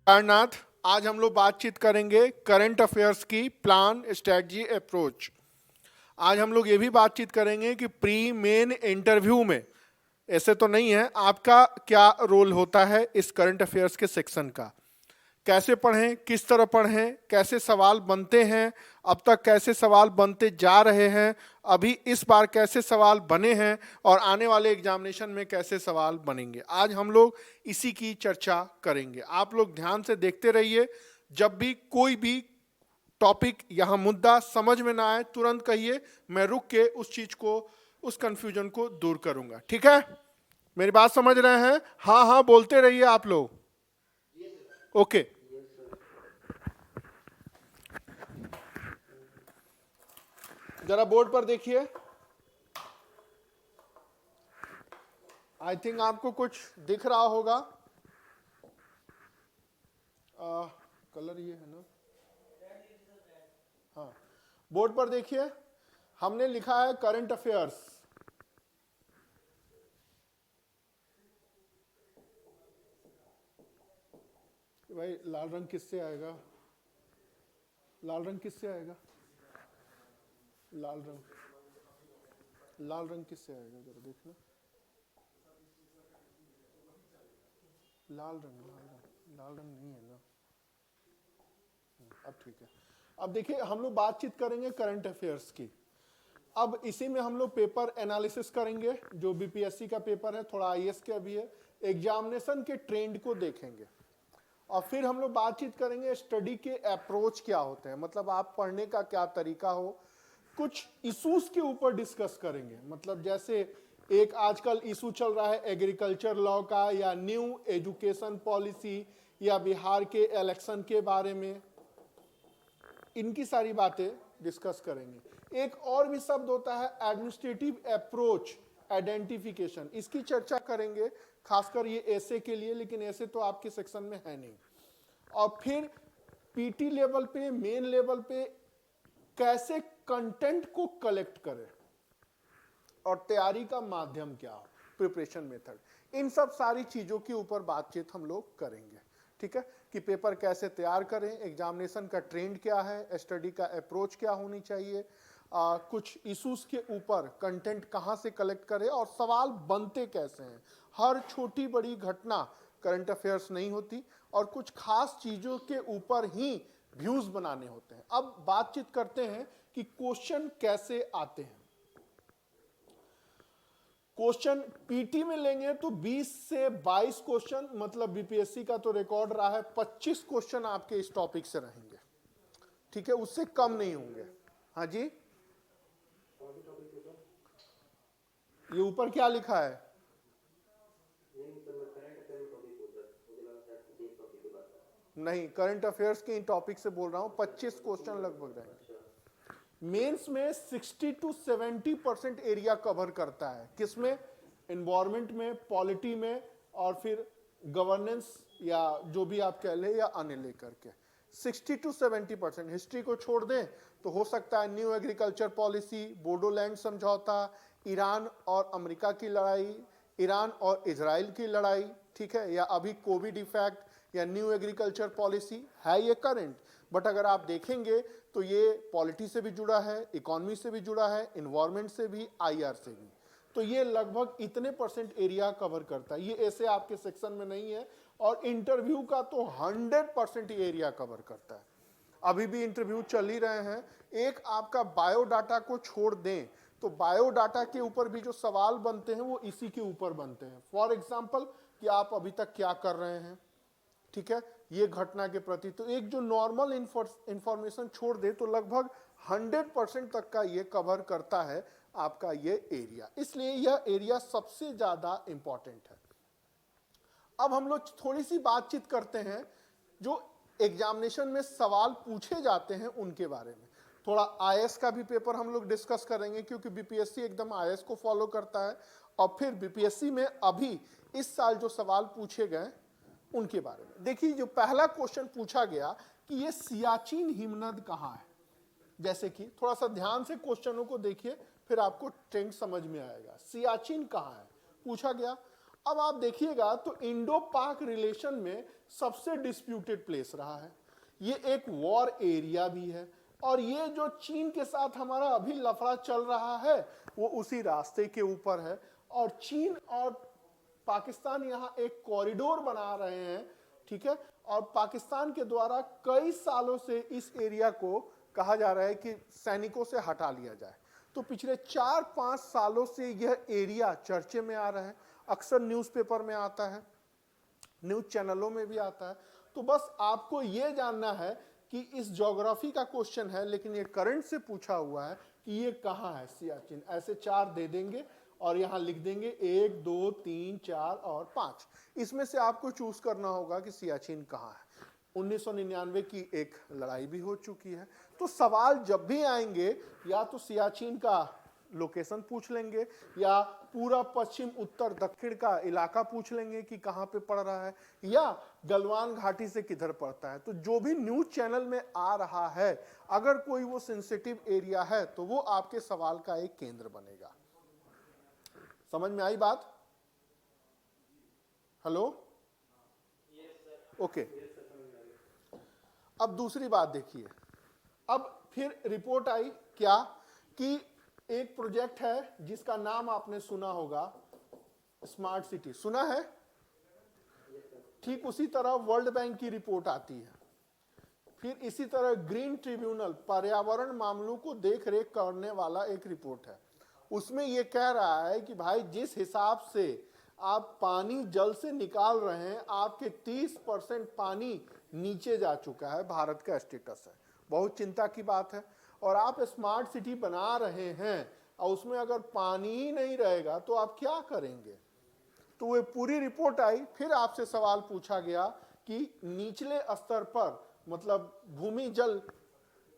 कारनाथ, आज हम लोग बातचीत करेंगे करंट अफेयर्स की प्लान स्ट्रेटजी अप्रोच। आज हम लोग ये भी बातचीत करेंगे कि प्री मेन इंटरव्यू में, ऐसे तो नहीं है, आपका क्या रोल होता है इस करंट अफेयर्स के सेक्शन का। कैसे पढ़ें, किस तरह पढ़ें, कैसे सवाल बनते हैं, अब तक कैसे सवाल बनते जा रहे हैं, अभी इस बार कैसे सवाल बने हैं और आने वाले एग्जामिनेशन में कैसे सवाल बनेंगे। आज हम लोग इसी की चर्चा करेंगे। आप लोग ध्यान से देखते रहिए। जब भी कोई भी टॉपिक यहाँ मुद्दा समझ में ना आए तुरंत कहिए, मैं रुक के उस चीज को, उस कंफ्यूजन को दूर करूंगा। ठीक है? मेरी बात समझ रहे हैं? हाँ हाँ बोलते रहिए आप लोग। ओके। जरा बोर्ड पर देखिए। आई थिंक आपको कुछ दिख रहा होगा। कलर ये है ना? हाँ, बोर्ड पर देखिए, हमने लिखा है करंट अफेयर्स। भाई लाल रंग किससे आएगा? लाल रंग किससे आएगा? लाल रंग किससे आएगा? जरा देखना। लाल रंग नहीं है ना? अब ठीक है। अब देखिए, हम लोग बातचीत करेंगे करंट अफेयर्स की। अब इसी में हम लोग पेपर एनालिसिस करेंगे, जो बीपीएससी का पेपर है, थोड़ा आईएएस का भी है। एग्जामिनेशन के ट्रेंड को देखेंगे और फिर हम लोग बातचीत करेंगे स्टडी के अप्रोच क्या होते हैं, मतलब आप पढ़ने का क्या तरीका हो। कुछ इश्यूज के ऊपर डिस्कस करेंगे, मतलब जैसे एक आजकल इशू चल रहा है एग्रीकल्चर लॉ का, या न्यू एजुकेशन पॉलिसी, या बिहार के इलेक्शन के बारे में, इनकी सारी बातें डिस्कस करेंगे। एक और भी शब्द होता है एडमिनिस्ट्रेटिव अप्रोच आइडेंटिफिकेशन, इसकी चर्चा करेंगे, खासकर ये ऐसे के लिए, लेकिन ऐसे तो आपके सेक्शन में है नहीं। और फिर पीटी लेवल पे, मेन लेवल पे कैसे कंटेंट को कलेक्ट करें और तैयारी का माध्यम क्या हो, प्रिपरेशन मेथड, इन सब सारी चीजों के ऊपर बातचीत हम लोग करेंगे। ठीक है? कि पेपर कैसे तैयार करें, एग्जामिनेशन का ट्रेंड क्या है, स्टडी का अप्रोच क्या होनी चाहिए, कुछ इश्यूज के ऊपर कंटेंट कहां से कलेक्ट करें और सवाल बनते कैसे हैं। हर छोटी बड़ी घटना करंट अफेयर्स नहीं होती और कुछ खास चीजों के ऊपर ही व्यूज बनाने होते हैं। अब बातचीत करते हैं कि क्वेश्चन कैसे आते हैं। क्वेश्चन पीटी में लेंगे तो 20 से 22 क्वेश्चन, मतलब बीपीएससी का तो रिकॉर्ड रहा है 25 क्वेश्चन आपके इस टॉपिक से रहेंगे। ठीक है? उससे कम नहीं होंगे। हाँ जी, ये ऊपर क्या लिखा है? नहीं, करंट अफेयर्स के इन टॉपिक से बोल रहा हूं, 25 क्वेश्चन लगभग रहेंगे। मेंस में 60 to 70% एरिया कवर करता है। किसमें? एनवायरमेंट में, पॉलिटी में, और फिर गवर्नेंस, या जो भी आप कह ले, या अन्य लेकर के 60 to 70%। हिस्ट्री को छोड़ दें तो हो सकता है न्यू एग्रीकल्चर पॉलिसी, बोडोलैंड समझौता, ईरान और अमेरिका की लड़ाई, ईरान और इजराइल की लड़ाई, ठीक है, या अभी कोविड इफेक्ट, या न्यू एग्रीकल्चर पॉलिसी है ये करंट। बट अगर आप देखेंगे तो ये पॉलिटी से भी जुड़ा है, इकोनॉमी से भी जुड़ा है, इन्वायरमेंट से भी, आईआर से भी। तो ये लगभग इतने परसेंट एरिया कवर करता है। ये ऐसे आपके सेक्शन में नहीं है। और इंटरव्यू का तो 100% एरिया कवर करता है। अभी भी इंटरव्यू चल ही रहे हैं। एक आपका बायोडाटा को छोड़ दें तो बायोडाटा के ऊपर भी जो सवाल बनते हैं वो इसी के ऊपर बनते हैं। फॉर एग्जाम्पल कि आप अभी तक क्या कर रहे हैं, ठीक है, ये घटना के प्रति। तो एक जो नॉर्मल इंफॉर्मेशन छोड़ दे तो लगभग 100% तक का ये कवर करता है आपका ये एरिया। इसलिए यह एरिया सबसे ज्यादा इंपॉर्टेंट है। अब हम लोग थोड़ी सी बातचीत करते हैं जो एग्जामिनेशन में सवाल पूछे जाते हैं उनके बारे में। थोड़ा आईएएस का भी पेपर हम लोग डिस्कस करेंगे, क्योंकि बीपीएससी एकदम आईएएस को फॉलो करता है। और फिर बीपीएससी में अभी इस साल जो सवाल पूछे गए उनके बारे में देखिए। जो पहला क्वेश्चन पूछा गया कि ये सियाचिन हिमनद कहाँ है, जैसे कि थोड़ा सा ध्यान से क्वेश्चनों को देखिए, फिर आपको ट्रेंड समझ में आएगा। सियाचिन कहाँ है पूछा गया। अब आप देखिएगा तो इंडो पाक रिलेशन में सबसे डिस्प्यूटेड प्लेस रहा है, ये एक वॉर एरिया भी है, और ये जो चीन के साथ हमारा अभी लफड़ा चल रहा है वो उसी रास्ते के ऊपर है। और चीन और पाकिस्तान यहाँ एक कॉरिडोर बना रहे हैं, ठीक है, और पाकिस्तान के द्वारा कई सालों से इस एरिया को कहा जा रहा है कि सैनिकों से हटा लिया जाए। तो पिछले 4-5 सालों से यह एरिया चर्चे में आ रहा है, अक्सर न्यूज़पेपर में आता है, न्यूज चैनलों में भी आता है। तो बस आपको यह जानना है कि इस ज्योग्राफी का क्वेश्चन है, लेकिन ये करंट से पूछा हुआ है कि ये कहाँ है सियाचिन। ऐसे 4 दे देंगे और यहाँ लिख देंगे 1, 2, 3, 4 और 5। इसमें से आपको चूज करना होगा कि सियाचिन कहाँ है। 1999 की एक लड़ाई भी हो चुकी है, तो सवाल जब भी आएंगे या तो सियाचिन का लोकेशन पूछ लेंगे या पूरा पश्चिम उत्तर दक्षिण का इलाका पूछ लेंगे कि कहाँ पे पड़ रहा है, या गलवान घाटी से किधर पड़ता है। तो जो भी न्यूज चैनल में आ रहा है, अगर कोई वो सेंसिटिव एरिया है तो वो आपके सवाल का एक केंद्र बनेगा। समझ में आई बात? Hello, okay. अब दूसरी बात देखिए, अब फिर रिपोर्ट आई क्या कि एक प्रोजेक्ट है जिसका नाम आपने सुना होगा, स्मार्ट सिटी, सुना है? ठीक उसी तरह वर्ल्ड बैंक की रिपोर्ट आती है, फिर इसी तरह ग्रीन ट्रिब्यूनल पर्यावरण मामलों को देख रेख करने वाला एक रिपोर्ट है। उसमें यह कह रहा है कि भाई जिस हिसाब से आप पानी जल से निकाल रहे हैं, आपके 30% पानी नीचे जा चुका है, भारत का स्टेटस है, बहुत चिंता की बात है। और आप स्मार्ट सिटी बना रहे हैं और उसमें अगर पानी ही नहीं रहेगा तो आप क्या करेंगे? तो वो पूरी रिपोर्ट आई, फिर आपसे सवाल पूछा गया कि निचले स्तर पर मतलब भूमि जल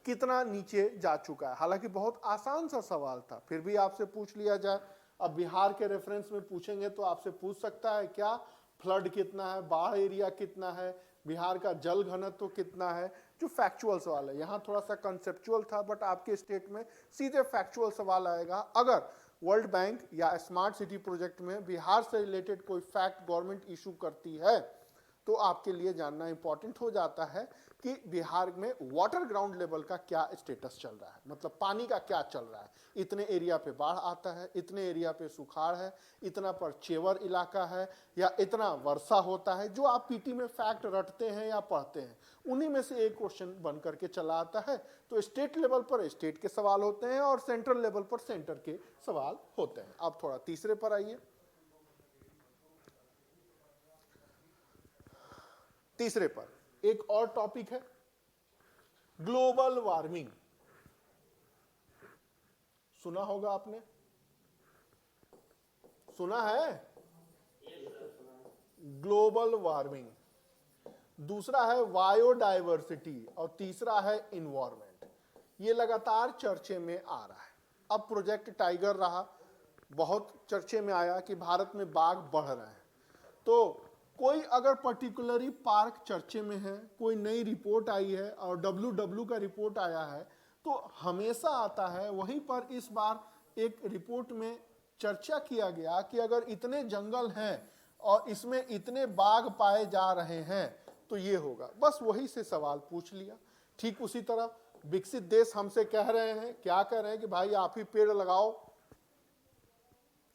कितना नीचे जा चुका है। हालांकि बहुत आसान सा सवाल था, फिर भी आपसे पूछ लिया जाए। अब बिहार के रेफरेंस में पूछेंगे तो आपसे पूछ सकता है क्या फ्लड कितना है, बाढ़ एरिया कितना है, बिहार का जल घनत्व कितना है, जो फैक्चुअल सवाल है। यहाँ थोड़ा सा कंसेप्चुअल था, बट आपके स्टेट में सीधे फैक्चुअल सवाल आएगा। अगर वर्ल्ड बैंक या स्मार्ट सिटी प्रोजेक्ट में बिहार से रिलेटेड कोई फैक्ट गवर्नमेंट इशू करती है तो आपके लिए जानना इंपॉर्टेंट हो जाता है कि बिहार में वाटर ग्राउंड लेवल का क्या स्टेटस चल रहा है, मतलब पानी का क्या चल रहा है। इतने एरिया पे बाढ़ आता है, इतने एरिया पे सुखाड़ है, इतना पर चेवर इलाका है, या इतना वर्षा होता है। जो आप पीटी में फैक्ट रटते हैं या पढ़ते हैं, उन्हीं में से एक क्वेश्चन बन करके चला आता है। तो स्टेट लेवल पर स्टेट के सवाल होते हैं और सेंट्रल लेवल पर सेंटर के सवाल होते हैं। अब थोड़ा तीसरे पर आइए। तीसरे पर एक और टॉपिक है, ग्लोबल वार्मिंग। सुना होगा आपने, सुना है? ग्लोबल वार्मिंग, दूसरा है बायोडायवर्सिटी और तीसरा है इन्वायरमेंट। ये लगातार चर्चे में आ रहा है। अब प्रोजेक्ट टाइगर रहा, बहुत चर्चे में आया कि भारत में बाघ बढ़ रहे हैं। तो कोई अगर पर्टिकुलरली पार्क चर्चे में है, कोई नई रिपोर्ट आई है और WW का रिपोर्ट आया है, तो हमेशा आता है। वहीं पर इस बार एक रिपोर्ट में चर्चा किया गया कि अगर इतने जंगल हैं और इसमें इतने बाघ पाए जा रहे हैं तो ये होगा। बस वही से सवाल पूछ लिया। ठीक उसी तरह विकसित देश हमसे कह रहे हैं, क्या कह रहे हैं कि भाई आप ही पेड़ लगाओ,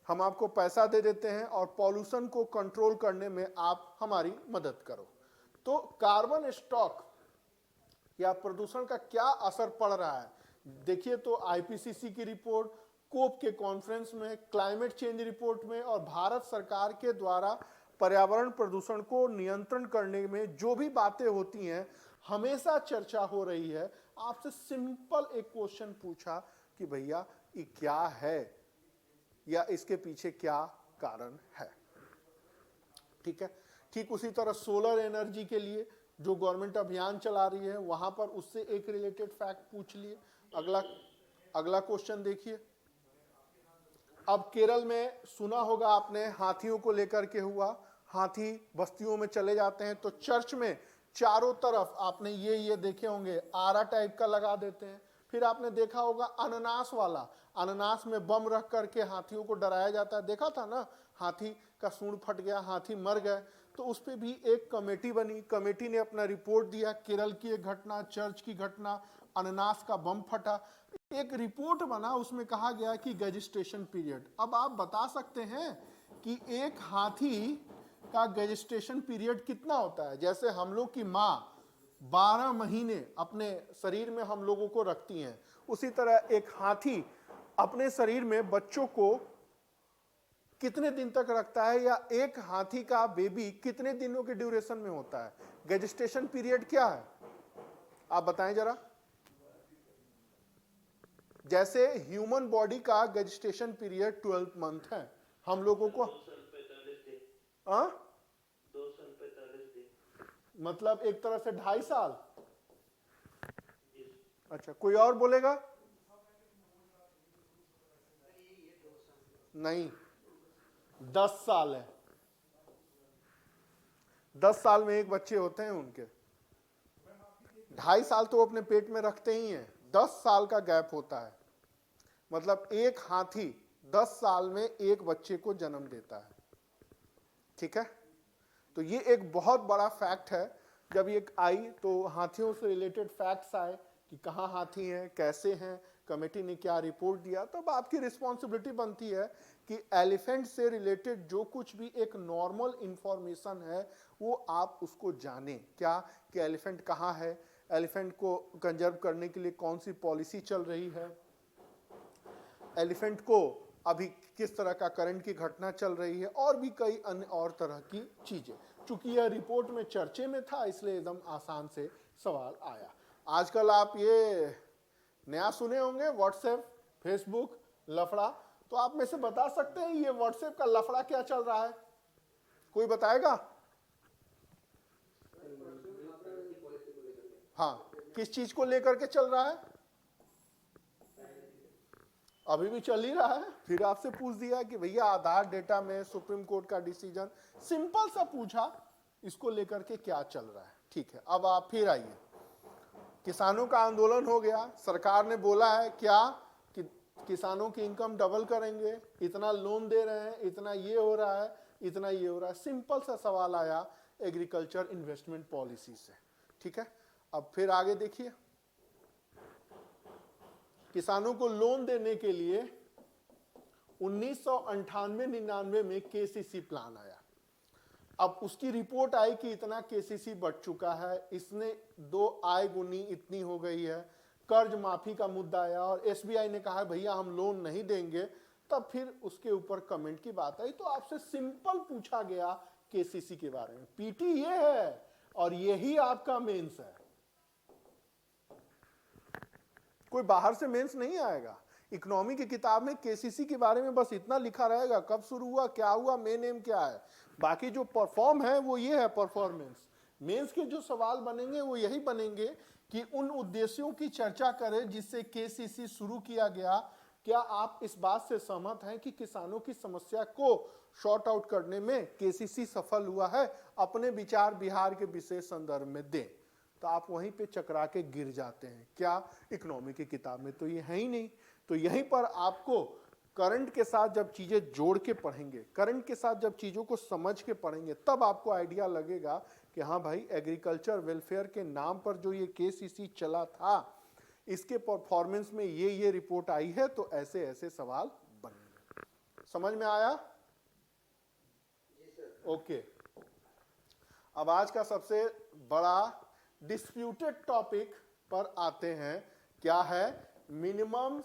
हम आपको पैसा दे देते हैं और पॉल्यूशन को कंट्रोल करने में आप हमारी मदद करो। तो कार्बन स्टॉक या प्रदूषण का क्या असर पड़ रहा है देखिए। तो IPCC की रिपोर्ट, कोप के कॉन्फ्रेंस में, क्लाइमेट चेंज रिपोर्ट में और भारत सरकार के द्वारा पर्यावरण प्रदूषण को नियंत्रण करने में जो भी बातें होती हैं, हमेशा चर्चा हो रही है। आपसे सिंपल एक क्वेश्चन पूछा कि भैया ये क्या है या इसके पीछे क्या कारण है। ठीक है, ठीक उसी तरह सोलर एनर्जी के लिए जो गवर्नमेंट अभियान चला रही है, वहां पर उससे एक रिलेटेड फैक्ट पूछ लिए। अगला क्वेश्चन देखिए। अब केरल में सुना होगा आपने, हाथियों को लेकर के हुआ, हाथी बस्तियों में चले जाते हैं तो चर्च में चारों तरफ आपने ये देखे होंगे, आरा टाइप का लगा देते हैं। फिर आपने देखा होगा अनानास वाला, अनानास में बम रख करके हाथियों को डराया जाता है, देखा था ना, हाथी का सूंड फट गया, हाथी मर गए। तो उस पर भी एक कमेटी बनी, कमेटी ने अपना रिपोर्ट दिया, केरल की एक घटना, चर्च की घटना, अनानास का बम फटा, एक रिपोर्ट बना, उसमें कहा गया कि गजिस्ट्रेशन पीरियड। अब आप बता सकते हैं कि एक हाथी का गजिस्ट्रेशन पीरियड कितना होता है? जैसे हम लोग की माँ 12 महीने अपने शरीर में हम लोगों को रखती हैं, उसी तरह एक हाथी अपने शरीर में बच्चों को कितने दिन तक रखता है, या एक हाथी का बेबी कितने दिनों के ड्यूरेशन में होता है? गजिस्ट्रेशन पीरियड क्या है आप बताएं जरा। जैसे ह्यूमन बॉडी का गजिस्ट्रेशन पीरियड 12 मंथ है, हम लोगों को 2 साल 45 दिन, मतलब एक तरह से 2.5 साल। अच्छा, कोई और बोलेगा? नहीं, 10 साल है। 10 साल में एक बच्चे होते हैं उनके, 2.5 साल तो अपने पेट में रखते ही हैं, 10 साल का गैप होता है, मतलब एक हाथी 10 साल में एक बच्चे को जन्म देता है। ठीक है, तो ये एक बहुत बड़ा फैक्ट है। जब ये आई तो हाथियों से रिलेटेड फैक्ट्स आए कि कहाँ हाथी हैं, कैसे हैं, कमेटी ने क्या रिपोर्ट दिया, तब आपकी रिस्पॉन्सिबिलिटी बनती है कि एलिफेंट से रिलेटेड जो कुछ भी एक नॉर्मल इंफॉर्मेशन है वो आप उसको जानें। क्या कि एलिफेंट कहाँ है, एलिफेंट को कंजर्व करने के लिए कौन सी पॉलिसी चल रही है, एलिफेंट को अभी किस तरह का करंट की घटना चल रही है, और भी कई अन्य और तरह की चीजें। चूंकि यह रिपोर्ट में चर्चे में था इसलिए एकदम आसान से सवाल आया। आजकल आप ये नया सुने होंगे व्हाट्सएप, फेसबुक लफड़ा, तो आप में से बता सकते हैं ये व्हाट्सएप का लफड़ा क्या चल रहा है? कोई बताएगा? हाँ, किस चीज को लेकर के चल रहा है? अभी भी चल ही रहा है। फिर आपसे पूछ दिया कि भैया आधार डेटा में सुप्रीम कोर्ट का डिसीजन, सिंपल सा पूछा, इसको लेकर के क्या चल रहा है। ठीक है, अब आप फिर आइए, किसानों का आंदोलन हो गया, सरकार ने बोला है क्या कि किसानों की इनकम डबल करेंगे, इतना लोन दे रहे हैं, इतना ये हो रहा है, इतना ये हो रहा है। सिंपल सा सवाल आया एग्रीकल्चर इन्वेस्टमेंट पॉलिसी से। ठीक है, अब फिर आगे देखिए, किसानों को लोन देने के लिए 1998-99 में केसीसी प्लान आया। अब उसकी रिपोर्ट आई कि इतना केसीसी बढ़ चुका है, इसने 2 आय गुनी इतनी हो गई है, कर्ज माफी का मुद्दा आया और एसबीआई ने कहा भैया हम लोन नहीं देंगे। तब फिर उसके ऊपर कमेंट की बात आई, तो आपसे सिंपल पूछा गया केसीसी के बारे में। पीटी ये है और यही आपका मेंस है, कोई बाहर से मेंस नहीं आएगा। इकोनॉमी की किताब में केसीसी के बारे में बस इतना लिखा रहेगा, कब शुरू हुआ, क्या हुआ, मेन एम क्या है, बाकी जो परफॉर्म है वो ये है परफॉर्मेंस। मेंस के जो सवाल बनेंगे वो यही बनेंगे कि उन उद्देश्यों की चर्चा करें जिससे केसीसी शुरू किया गया। क्या आप इस बात से सहमत हैं कि किसानों की समस्या को शॉर्ट आउट करने में केसीसी सफल हुआ है? अपने विचार बिहार के विशेष संदर्भ में दें। तो आप वहीं पे चकरा के गिर जाते हैं। क्या इकोनॉमी की किताब में तो ये है ही नहीं। तो यहीं पर आपको करंट के साथ जब चीजें जोड़ के पढ़ेंगे, करंट के साथ जब चीजों को समझ के पढ़ेंगे, तब आपको आइडिया लगेगा कि हाँ भाई, एग्रीकल्चर वेलफेयर के नाम पर जो ये केसीसी चला था, इसके परफॉर्मेंस में ये रिपोर्ट आई है, तो ऐसे ऐसे सवाल बनेंगे। समझ में आया? ओके, अब आज का सबसे बड़ा डिस्प्यूटेड टॉपिक पर आते हैं। क्या है? मिनिमम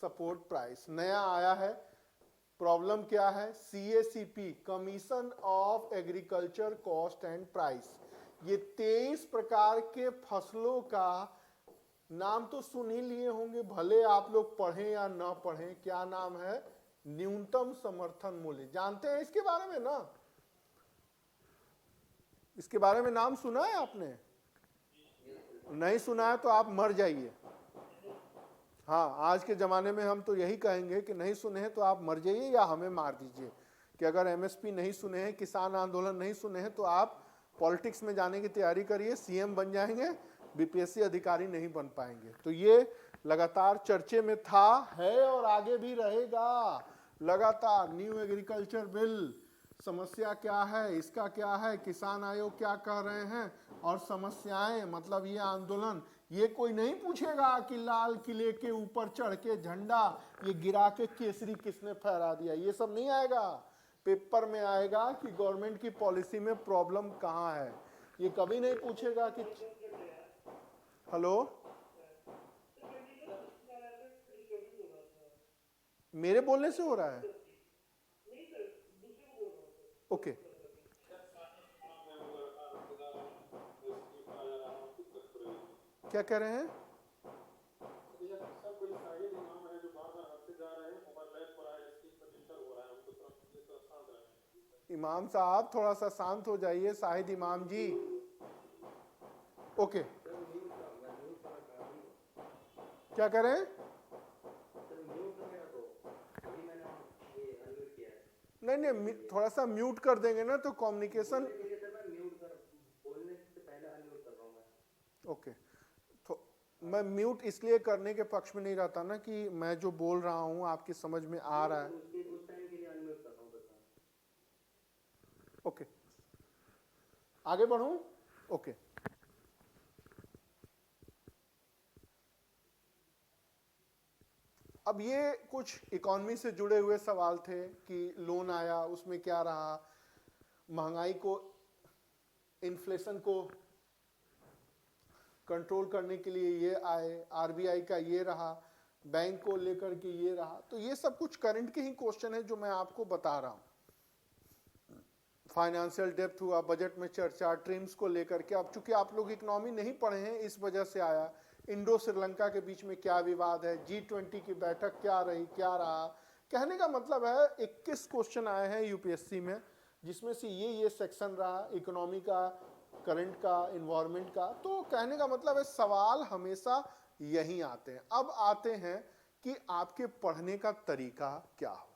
सपोर्ट प्राइस नया आया है। प्रॉब्लम क्या है? CACP, commission of agriculture cost and price. ये 23 प्रकार के फसलों का नाम तो सुन ही लिए होंगे, भले आप लोग पढ़ें या ना पढ़ें। क्या नाम है? न्यूनतम समर्थन मूल्य। जानते हैं इसके बारे में ना? इसके बारे में नाम सुना है आपने? नहीं सुना है तो आप मर जाइए। हाँ, आज के जमाने में हम तो यही कहेंगे कि नहीं सुने हैं तो आप मर जाइए या हमें मार दीजिए। कि अगर MSP नहीं सुने हैं, किसान आंदोलन नहीं सुने हैं, तो आप पॉलिटिक्स में जाने की तैयारी करिए, CM बन जाएंगे, बीपीएससी अधिकारी नहीं बन पाएंगे। तो ये लगातार चर्चे में था, है और आगे भी रहेगा लगातार। न्यू एग्रीकल्चर बिल, समस्या क्या है, इसका क्या है, किसान आयोग क्या कह रहे हैं, और समस्याएं मतलब ये आंदोलन, ये कोई नहीं पूछेगा कि लाल किले के ऊपर चढ़ के झंडा ये गिरा के केसरी किसने फहरा दिया, ये सब नहीं आएगा। पेपर में आएगा कि गवर्नमेंट की पॉलिसी में प्रॉब्लम कहाँ है। ये कभी नहीं पूछेगा कि हेलो मेरे बोलने से हो रहा है, ओके। क्या कह रहे हैं? इमाम साहब थोड़ा सा शांत हो जाइए, शाहिद इमाम जी। ओके, क्या कह रहे हैं? नहीं नहीं, थोड़ा सा म्यूट कर देंगे ना तो कम्युनिकेशन। ओके, तो मैं म्यूट इसलिए करने के पक्ष में नहीं रहता ना कि मैं जो बोल रहा हूं आपकी समझ में आ रहा है। ओके, आगे बढ़ूं? ओके, अब ये कुछ इकोनॉमी से जुड़े हुए सवाल थे कि लोन आया, उसमें क्या रहा, महंगाई को, इन्फ्लेशन को कंट्रोल करने के लिए ये आए, आरबीआई का ये रहा, बैंक को लेकर के ये रहा। तो ये सब कुछ करंट के ही क्वेश्चन है जो मैं आपको बता रहा हूं। फाइनेंशियल डेप्थ हुआ, बजट में चर्चा, ट्रिम्स को लेकर के। अब चूंकि आप लोग इकोनॉमी नहीं पढ़े हैं इस वजह से आया। इंडो श्रीलंका के बीच में क्या विवाद है, G20 की बैठक क्या रही, क्या रहा। कहने का मतलब है 21 क्वेश्चन आए हैं यूपीएससी में, जिसमें से ये सेक्शन रहा इकोनॉमी का, करंट का, इन्वायरमेंट का। तो कहने का मतलब है सवाल हमेशा यही आते हैं। अब आते हैं कि आपके पढ़ने का तरीका क्या हो।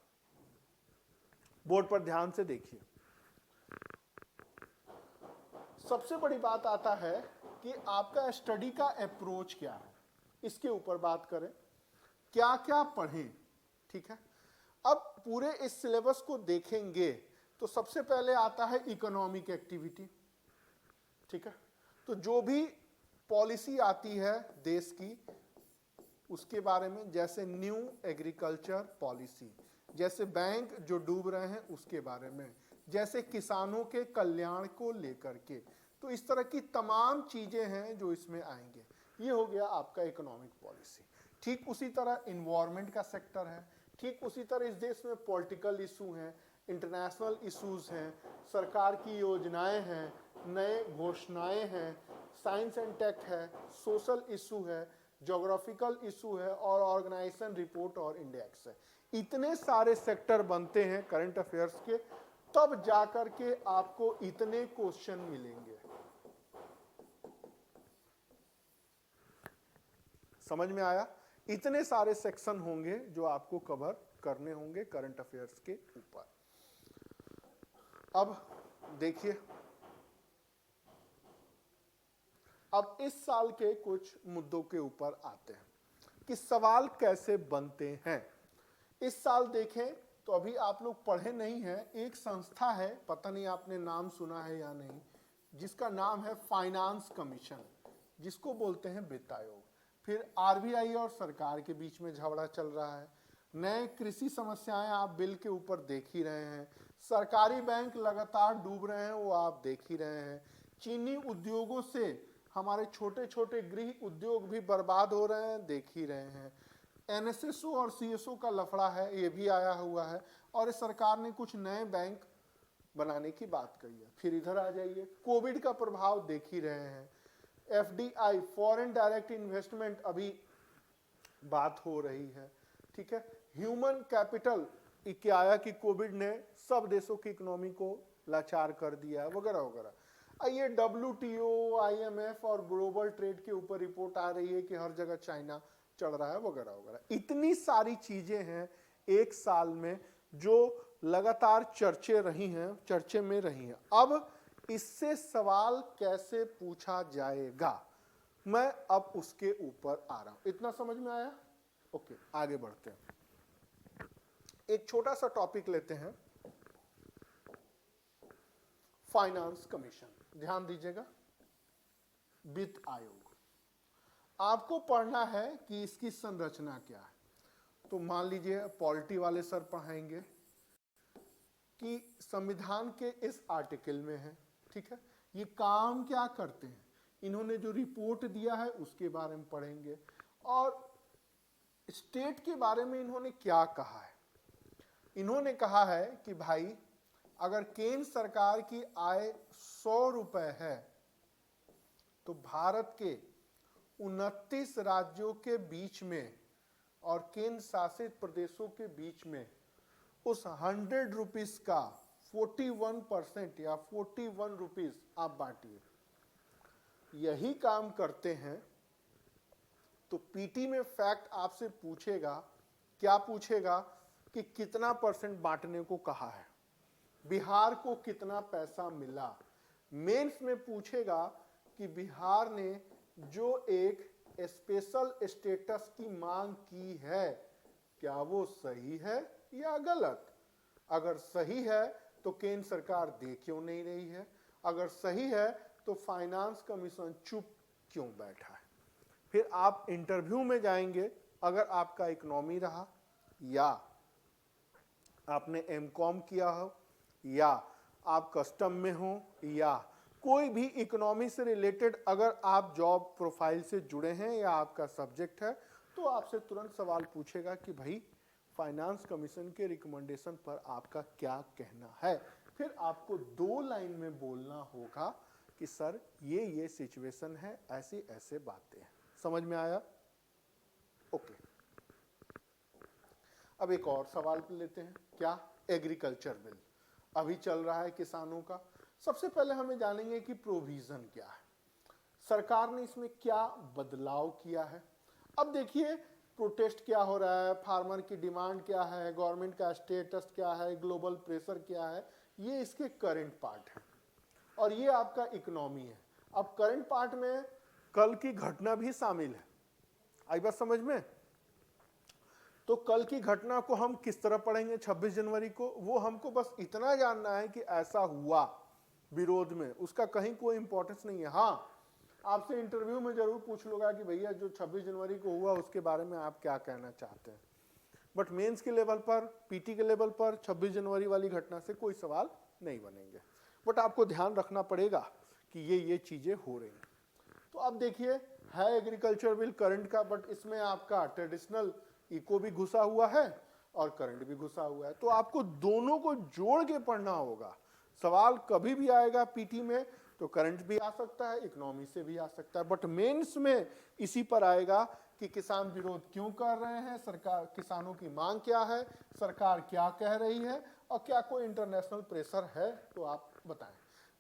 बोर्ड पर ध्यान से देखिए, सबसे बड़ी बात आता है कि आपका स्टडी का अप्रोच क्या है, इसके ऊपर बात करें, क्या क्या पढ़ें। ठीक है, अब पूरे इस सिलेबस को देखेंगे तो सबसे पहले आता है इकोनॉमिक एक्टिविटी। ठीक है, तो जो भी पॉलिसी आती है देश की उसके बारे में, जैसे न्यू एग्रीकल्चर पॉलिसी, जैसे बैंक जो डूब रहे हैं उसके बारे में, जैसे किसानों के कल्याण को लेकर के। तो इस तरह की तमाम चीजें हैं जो इसमें आएंगे। ये हो गया आपका इकोनॉमिक पॉलिसी। ठीक उसी तरह इन्वायरमेंट का सेक्टर है, ठीक उसी तरह इस देश में पॉलिटिकल इशू हैं, इंटरनेशनल इश्यूज हैं, सरकार की योजनाएं हैं, नए घोषणाएं हैं, साइंस एंड टेक है, सोशल इशू है, ज्योग्राफिकल इशू है, और ऑर्गेनाइजेशन रिपोर्ट और इंडेक्स है। इतने सारे सेक्टर बनते हैं करंट अफेयर्स के, तब जाकर के आपको इतने क्वेश्चन मिलेंगे। समझ में आया? इतने सारे सेक्शन होंगे जो आपको कवर करने होंगे करंट अफेयर्स के ऊपर। अब देखिए, अब इस साल के कुछ मुद्दों के ऊपर आते हैं कि सवाल कैसे बनते हैं। इस साल देखें तो अभी आप लोग पढ़े नहीं हैं, एक संस्था है, पता नहीं आपने नाम सुना है या नहीं, जिसका नाम है फाइनेंस कमीशन, जिसको बोलते हैं वित्त आयोग। फिर आरबीआई और सरकार के बीच में झगड़ा चल रहा है। नए कृषि समस्याएं आप बिल के ऊपर देख ही रहे हैं। सरकारी बैंक लगातार डूब रहे हैं, वो आप देख ही रहे हैं। चीनी उद्योगों से हमारे छोटे छोटे गृह उद्योग भी बर्बाद हो रहे हैं, देख ही रहे हैं। एनएसएसओ और सीएसओ का लफड़ा है, ये भी आया हुआ है, और सरकार ने कुछ नए बैंक बनाने की बात कही है। फिर इधर आ जाइए, कोविड का प्रभाव देख ही रहे हैं। एफडीआई, फॉरेन डायरेक्ट इन्वेस्टमेंट, अभी बात हो रही है। ठीक है, ह्यूमन कैपिटल क्या आया कि कोविड ने सब देशों की इकोनॉमी को लाचार कर दिया है, वगैरह वगैरह। ये WTO, IMF और ग्लोबल ट्रेड के ऊपर रिपोर्ट आ रही है कि हर जगह चाइना चढ़ रहा है, वगैरह वगैरह। इतनी सारी चीजें हैं एक साल में जो लगातार चर्चे में रही हैं। अब इससे सवाल कैसे पूछा जाएगा, मैं अब उसके ऊपर आ रहा हूं। इतना समझ में आया? ओके, आगे बढ़ते हैं। एक छोटा सा टॉपिक लेते हैं, फाइनेंस कमीशन। ध्यान दीजिएगा, वित्त आयोग। आपको पढ़ना है कि इसकी संरचना क्या है। तो मान लीजिए पॉलिटी वाले सर पढ़ाएंगे कि संविधान के इस आर्टिकल में है, ठीक है, ये काम क्या करते हैं, इन्होंने जो रिपोर्ट दिया है उसके बारे में पढ़ेंगे, और स्टेट के बारे में इन्होंने क्या कहा है। इन्होंने कहा है कि भाई अगर केंद्र सरकार की आय 100 रुपए है तो भारत के 29 राज्यों के बीच में और केंद्र शासित प्रदेशों के बीच में उस 100 रुपीस का 41% या 41 रुपीस आप बांटिए। यही काम करते हैं तो पीटी में फैक्ट आपसे पूछेगा, क्या पूछेगा कि कितना परसेंट बांटने को कहा है, बिहार को कितना पैसा मिला। मेंस में पूछेगा कि बिहार ने जो एक स्पेशल स्टेटस की मांग की है क्या वो सही है या गलत। अगर सही है तो केंद्र सरकार दे क्यों नहीं रही है, अगर सही है तो फाइनेंस कमीशन चुप क्यों बैठा है। फिर आप इंटरव्यू में जाएंगे, अगर आपका इकोनॉमी रहा या आपने एमकॉम किया हो या आप कस्टम में हो या कोई भी इकोनॉमी से रिलेटेड अगर आप जॉब प्रोफाइल से जुड़े हैं या आपका सब्जेक्ट है, तो आपसे तुरंत सवाल पूछेगा कि भाई फाइनेंस कमीशन के रिकमेंडेशन पर आपका क्या कहना है। फिर आपको 2 लाइन में बोलना होगा कि सर ये सिचुएशन है, ऐसी ऐसे बातें हैं। समझ में आया? ओके, अब एक और सवाल लेते हैं। क्या? एग्रीकल्चर बिल अभी चल रहा है किसानों का। सबसे पहले हमें जानेंगे कि प्रोविजन क्या है, सरकार ने इसमें क्या बदलाव किया है। अब देखिए प्रोटेस्ट क्या हो रहा है, फार्मर की डिमांड क्या है, गवर्नमेंट का स्टेटस क्या है, ग्लोबल प्रेशर क्या है, ये इसके करंट पार्ट है और ये आपका इकोनॉमी है। अब करंट पार्ट में कल की घटना भी शामिल है। आई बात समझ में? तो कल की घटना को हम किस तरह पढ़ेंगे 26 जनवरी को, वो हमको बस इतना जानना है कि ऐसा हुआ विरोध में, उसका कहीं कोई इंपॉर्टेंस नहीं है। हाँ, आपसे इंटरव्यू में जरूर पूछ लूंगा कि भैया जो 26 जनवरी को हुआ उसके बारे में आप क्या कहना चाहते हैं, बट मेंस के लेवल पर, पीटी के लेवल पर 26 जनवरी वाली घटना से कोई सवाल नहीं बनेंगे। बट आपको ध्यान रखना पड़ेगा कि ये चीजें हो रही हैं। तो अब देखिए है एग्रीकल्चर बिल करंट का, बट इसमें आपका ट्रेडिशनल इको भी घुसा हुआ है और करंट भी घुसा हुआ है, तो आपको दोनों को जोड़ के पढ़ना होगा। सवाल कभी भी आएगा पीटी में तो करंट भी आ सकता है, इकोनॉमी से भी आ सकता है, बट मेंस में इसी पर आएगा कि किसान विरोध क्यों कर रहे हैं, सरकार किसानों की मांग क्या है, सरकार क्या कह रही है और क्या कोई इंटरनेशनल प्रेशर है तो आप बताएं।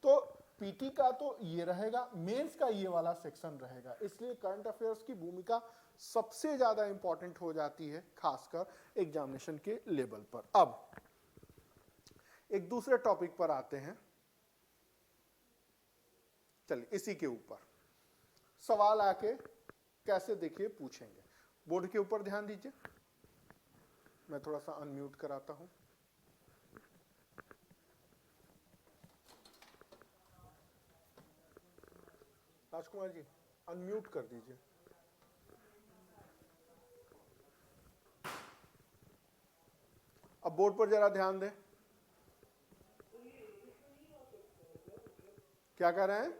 तो पीटी का तो ये रहेगा, मेंस का ये वाला सेक्शन रहेगा, इसलिए करंट अफेयर्स की भूमिका सबसे ज्यादा इंपॉर्टेंट हो जाती है खासकर एग्जामिनेशन के लेवल पर। अब एक दूसरे टॉपिक पर आते हैं। चलिए इसी के ऊपर सवाल आके कैसे देखिए पूछेंगे। बोर्ड के ऊपर ध्यान दीजिए, मैं थोड़ा सा अनम्यूट कराता हूं। राजकुमार जी अनम्यूट कर दीजिए। अब बोर्ड पर जरा ध्यान दें। क्या कह रहे हैं?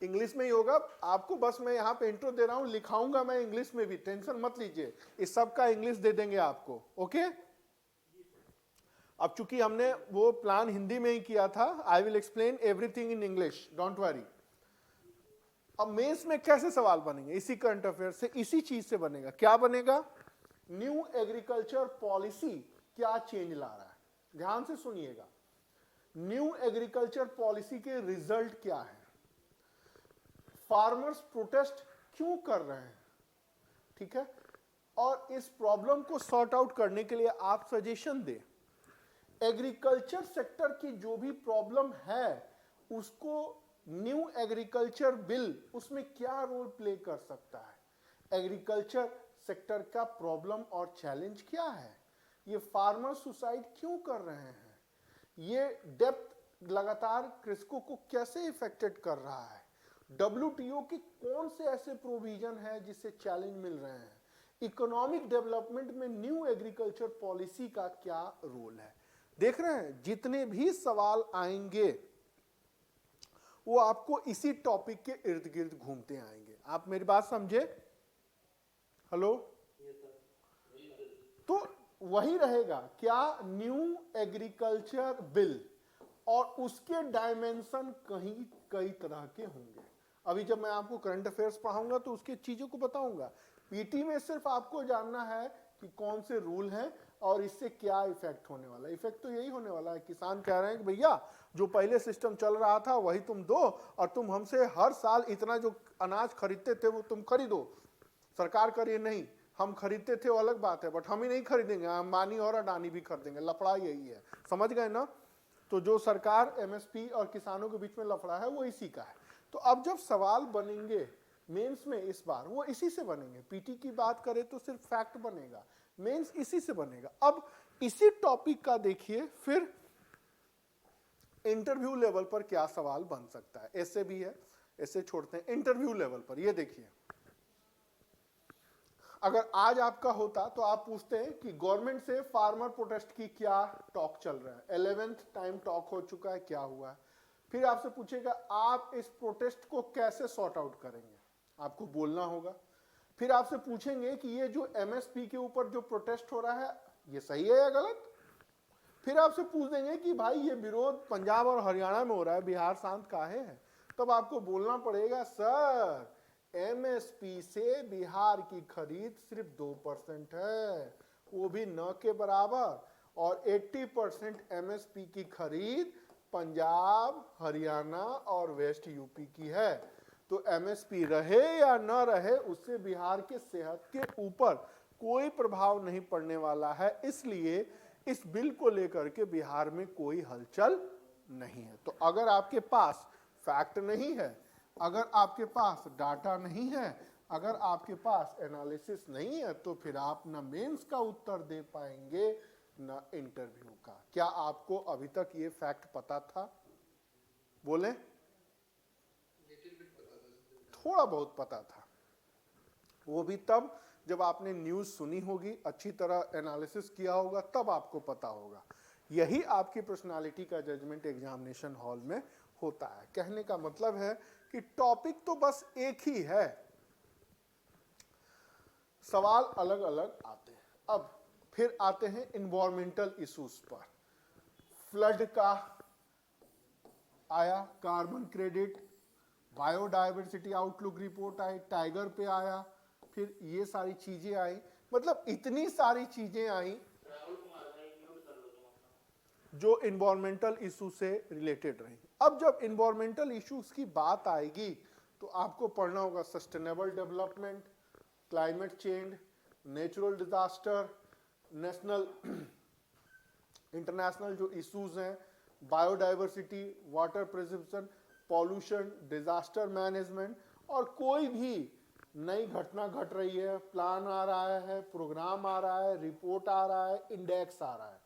इंग्लिश में ही होगा, आपको बस मैं यहाँ पे इंट्रो दे रहा हूँ, लिखाऊंगा मैं इंग्लिश में भी, टेंशन मत लीजिए, इस सब का इंग्लिश दे देंगे आपको। ओके, अब चूंकि हमने वो प्लान हिंदी में ही किया था, I will explain everything in English, don't worry. अब मेंस में कैसे सवाल बनेंगे? इसी करंट अफेयर से, इसी चीज से बनेगा। क्या बनेगा? न्यू एग्रीकल्चर पॉलिसी क्या चेंज ला रहा है, ध्यान से सुनिएगा। न्यू एग्रीकल्चर पॉलिसी के रिजल्ट क्या है, फार्मर्स प्रोटेस्ट क्यों कर रहे हैं, ठीक है, और इस प्रॉब्लम को सॉर्ट आउट करने के लिए आप सजेशन दें। एग्रीकल्चर सेक्टर की जो भी प्रॉब्लम है उसको न्यू एग्रीकल्चर बिल उसमें क्या रोल प्ले कर सकता है, एग्रीकल्चर सेक्टर का प्रॉब्लम और चैलेंज क्या है, ये फार्मर सुसाइड क्यों कर रहे हैं, ये डेप्थ लगातार कृषकों को कैसे इफेक्टेड कर रहा है, WTO के कौन से ऐसे प्रोविजन है जिससे चैलेंज मिल रहे हैं, इकोनॉमिक डेवलपमेंट में न्यू एग्रीकल्चर पॉलिसी का क्या रोल है। देख रहे हैं जितने भी सवाल आएंगे वो आपको इसी टॉपिक के इर्द गिर्द घूमते आएंगे। आप मेरी बात समझे? हेलो? तो वही रहेगा, क्या न्यू एग्रीकल्चर बिल और उसके डायमेंशन कहीं कई तरह के होंगे। अभी जब मैं आपको करंट अफेयर्स पढ़ाऊंगा तो उसकी चीजों को बताऊंगा। पीटी में सिर्फ आपको जानना है कि कौन से रूल हैं और इससे क्या इफेक्ट होने वाला है। इफेक्ट तो यही होने वाला है, किसान कह रहे हैं कि भैया जो पहले सिस्टम चल रहा था वही तुम दो और तुम हमसे हर साल इतना जो अनाज खरीदते थे वो तुम खरीदो, सरकार करे नहीं, हम खरीदते थे वो अलग बात है, बट हम ही नहीं खरीदेंगे, अंबानी और अडानी भी खरीदेंगे। लफड़ा यही है, समझ गए ना? तो जो सरकार एमएसपी और किसानों के बीच में लफड़ा है वो इसी का है। तो अब जब सवाल बनेंगे मेंस में इस बार वो इसी से बनेंगे। पीटी की बात करें तो सिर्फ फैक्ट बनेगा, मेंस इसी से बनेगा। अब इसी टॉपिक का देखिए फिर इंटरव्यू लेवल पर क्या सवाल बन सकता है। ऐसे भी है, ऐसे छोड़ते हैं। इंटरव्यू लेवल पर ये देखिए, अगर आज आपका होता तो आप पूछते हैं कि गवर्नमेंट से फार्मर प्रोटेस्ट की क्या टॉक चल रहा है, 11th टाइम टॉक हो चुका है, क्या हुआ है। फिर आपसे पूछेगा आप इस प्रोटेस्ट को कैसे सॉर्ट आउट करेंगे, आपको बोलना होगा। फिर आपसे पूछेंगे कि ये जो एमएसपी के ऊपर जो प्रोटेस्ट हो रहा है ये सही है या गलत। फिर आपसे पूछ देंगे कि भाई ये विरोध पंजाब और हरियाणा में हो रहा है, बिहार शांत काहे है। तब आपको बोलना पड़ेगा सर एमएसपी से बिहार की खरीद सिर्फ 2% है, वो भी न के बराबर, और 80% एमएसपी की खरीद पंजाब, हरियाणा और वेस्ट यूपी की है। तो एमएसपी रहे या न रहे उससे बिहार के सेहत के ऊपर कोई प्रभाव नहीं पड़ने वाला है। इसलिए इस बिल को लेकर के बिहार में कोई हलचल नहीं है। तो अगर आपके पास फैक्ट नहीं है, अगर आपके पास डाटा नहीं है, अगर आपके पास एनालिसिस नहीं है, तो फिर आप ना मेंस का उत्तर दे पाएंगे ना इंटरव्यू का। क्या आपको अभी तक ये फैक्ट पता था? बोले? थोड़ा बहुत पता था, वो भी तब जब आपने न्यूज सुनी होगी, अच्छी तरह एनालिसिस किया होगा, तब आपको पता होगा। यही आपकी पर्सनालिटी का जजमेंट एग्जामिनेशन हॉल में होता है। कहने का मतलब है कि टॉपिक तो बस एक ही है, सवाल अलग अलग आते हैं। अब फिर आते हैं इन्वायरमेंटल इश्यूज पर। फ्लड का आया, carbon credit, biodiversity outlook report आई, टाइगर पे आया, फिर ये सारी चीजें आई। मतलब इतनी सारी चीजें आई जो इन्वायरमेंटल इशू से रिलेटेड रही। अब जब इन्वायरमेंटल इश्यूज की बात आएगी तो आपको पढ़ना होगा sustainable development, climate change, natural disaster, national international जो इश्यूज हैं, biodiversity, water preservation, pollution, disaster management, और कोई भी नई घटना घट रही है, प्लान आ रहा है, प्रोग्राम आ रहा है, रिपोर्ट आ रहा है, इंडेक्स आ रहा है।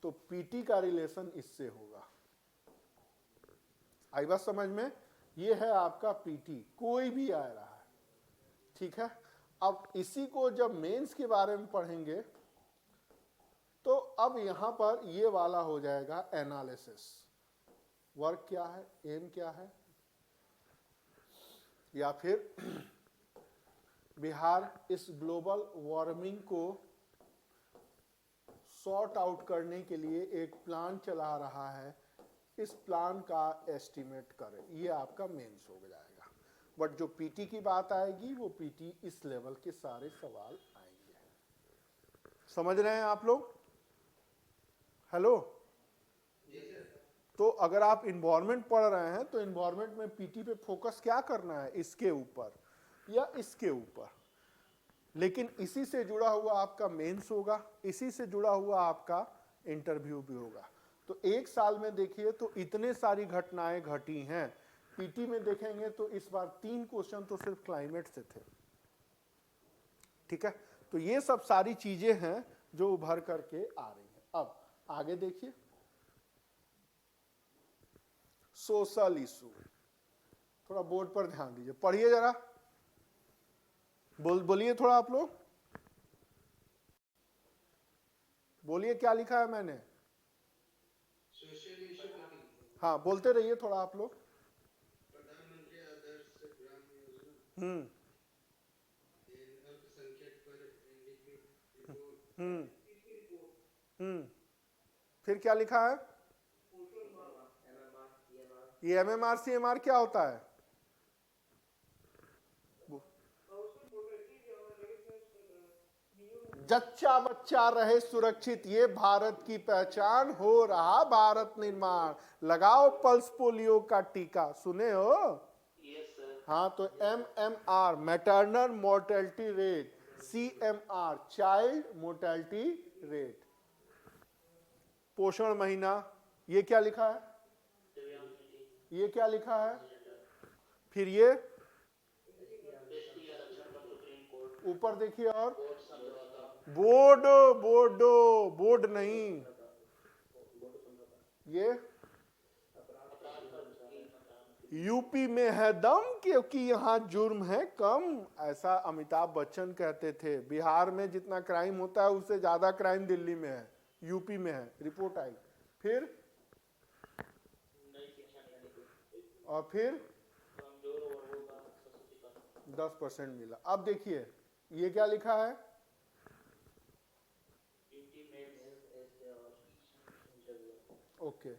तो पीटी का रिलेशन इससे होगा। आई बात समझ में? ये है आपका पीटी, कोई भी आ रहा है, ठीक है। अब इसी को जब मेंस के बारे में पढ़ेंगे तो अब यहां पर ये वाला हो जाएगा एनालिसिस। वर्क क्या है, एम क्या है, या फिर बिहार इस ग्लोबल वार्मिंग को सॉर्ट आउट करने के लिए एक प्लान चला रहा है, इस प्लान का एस्टिमेट करें। ये आपका मेंस हो जाएगा। बट जो पीटी की बात आएगी वो पीटी इस लेवल के सारे सवाल आएंगे। समझ रहे हैं आप लोग? हेलो? तो अगर आप इन्वायरमेंट पढ़ रहे हैं तो इन्वायरमेंट में पीटी पे फोकस क्या करना है, इसके ऊपर या इसके ऊपर। लेकिन इसी से जुड़ा हुआ आपका मेंस होगा, इसी से जुड़ा हुआ आपका इंटरव्यू भी होगा। तो एक साल में देखिए तो इतने सारी घटनाएं घटी हैं। पीटी में देखेंगे तो इस बार 3 क्वेश्चन तो सिर्फ क्लाइमेट से थे। ठीक है, तो ये सब सारी चीजें हैं जो उभर करके आ रही हैं। अब आगे देखिए, सोशल इशू, थोड़ा बोर्ड पर ध्यान दीजिए, पढ़िए जरा, बोलिए थोड़ा आप लोग, बोलिए क्या लिखा है मैंने। हाँ बोलते रहिए थोड़ा आप लोग। प्रधानमंत्री आदर्श ग्राम योजना, अल्पसंख्यक पर एनडीपी रिपोर्ट, फिर क्या लिखा है, ये एमएमआर सीएमआर क्या होता है। जच्चा बच्चा रहे सुरक्षित, ये भारत की पहचान, हो रहा भारत निर्माण, लगाओ पल्स पोलियो का टीका, सुने हो। हाँ, तो MMR maternal mortality rate, CMR child mortality rate. पोषण महीना, ये क्या लिखा है, ये क्या लिखा है, फिर ये ऊपर देखिए, और बोर्ड, बोर्ड नहीं, ये यूपी में है दम क्योंकि यहां जुर्म है कम, ऐसा अमिताभ बच्चन कहते थे। बिहार में जितना क्राइम होता है उससे ज्यादा क्राइम दिल्ली में है, यूपी में है, रिपोर्ट आई। फिर और फिर 10% मिला। अब देखिए ये क्या लिखा है, ओके।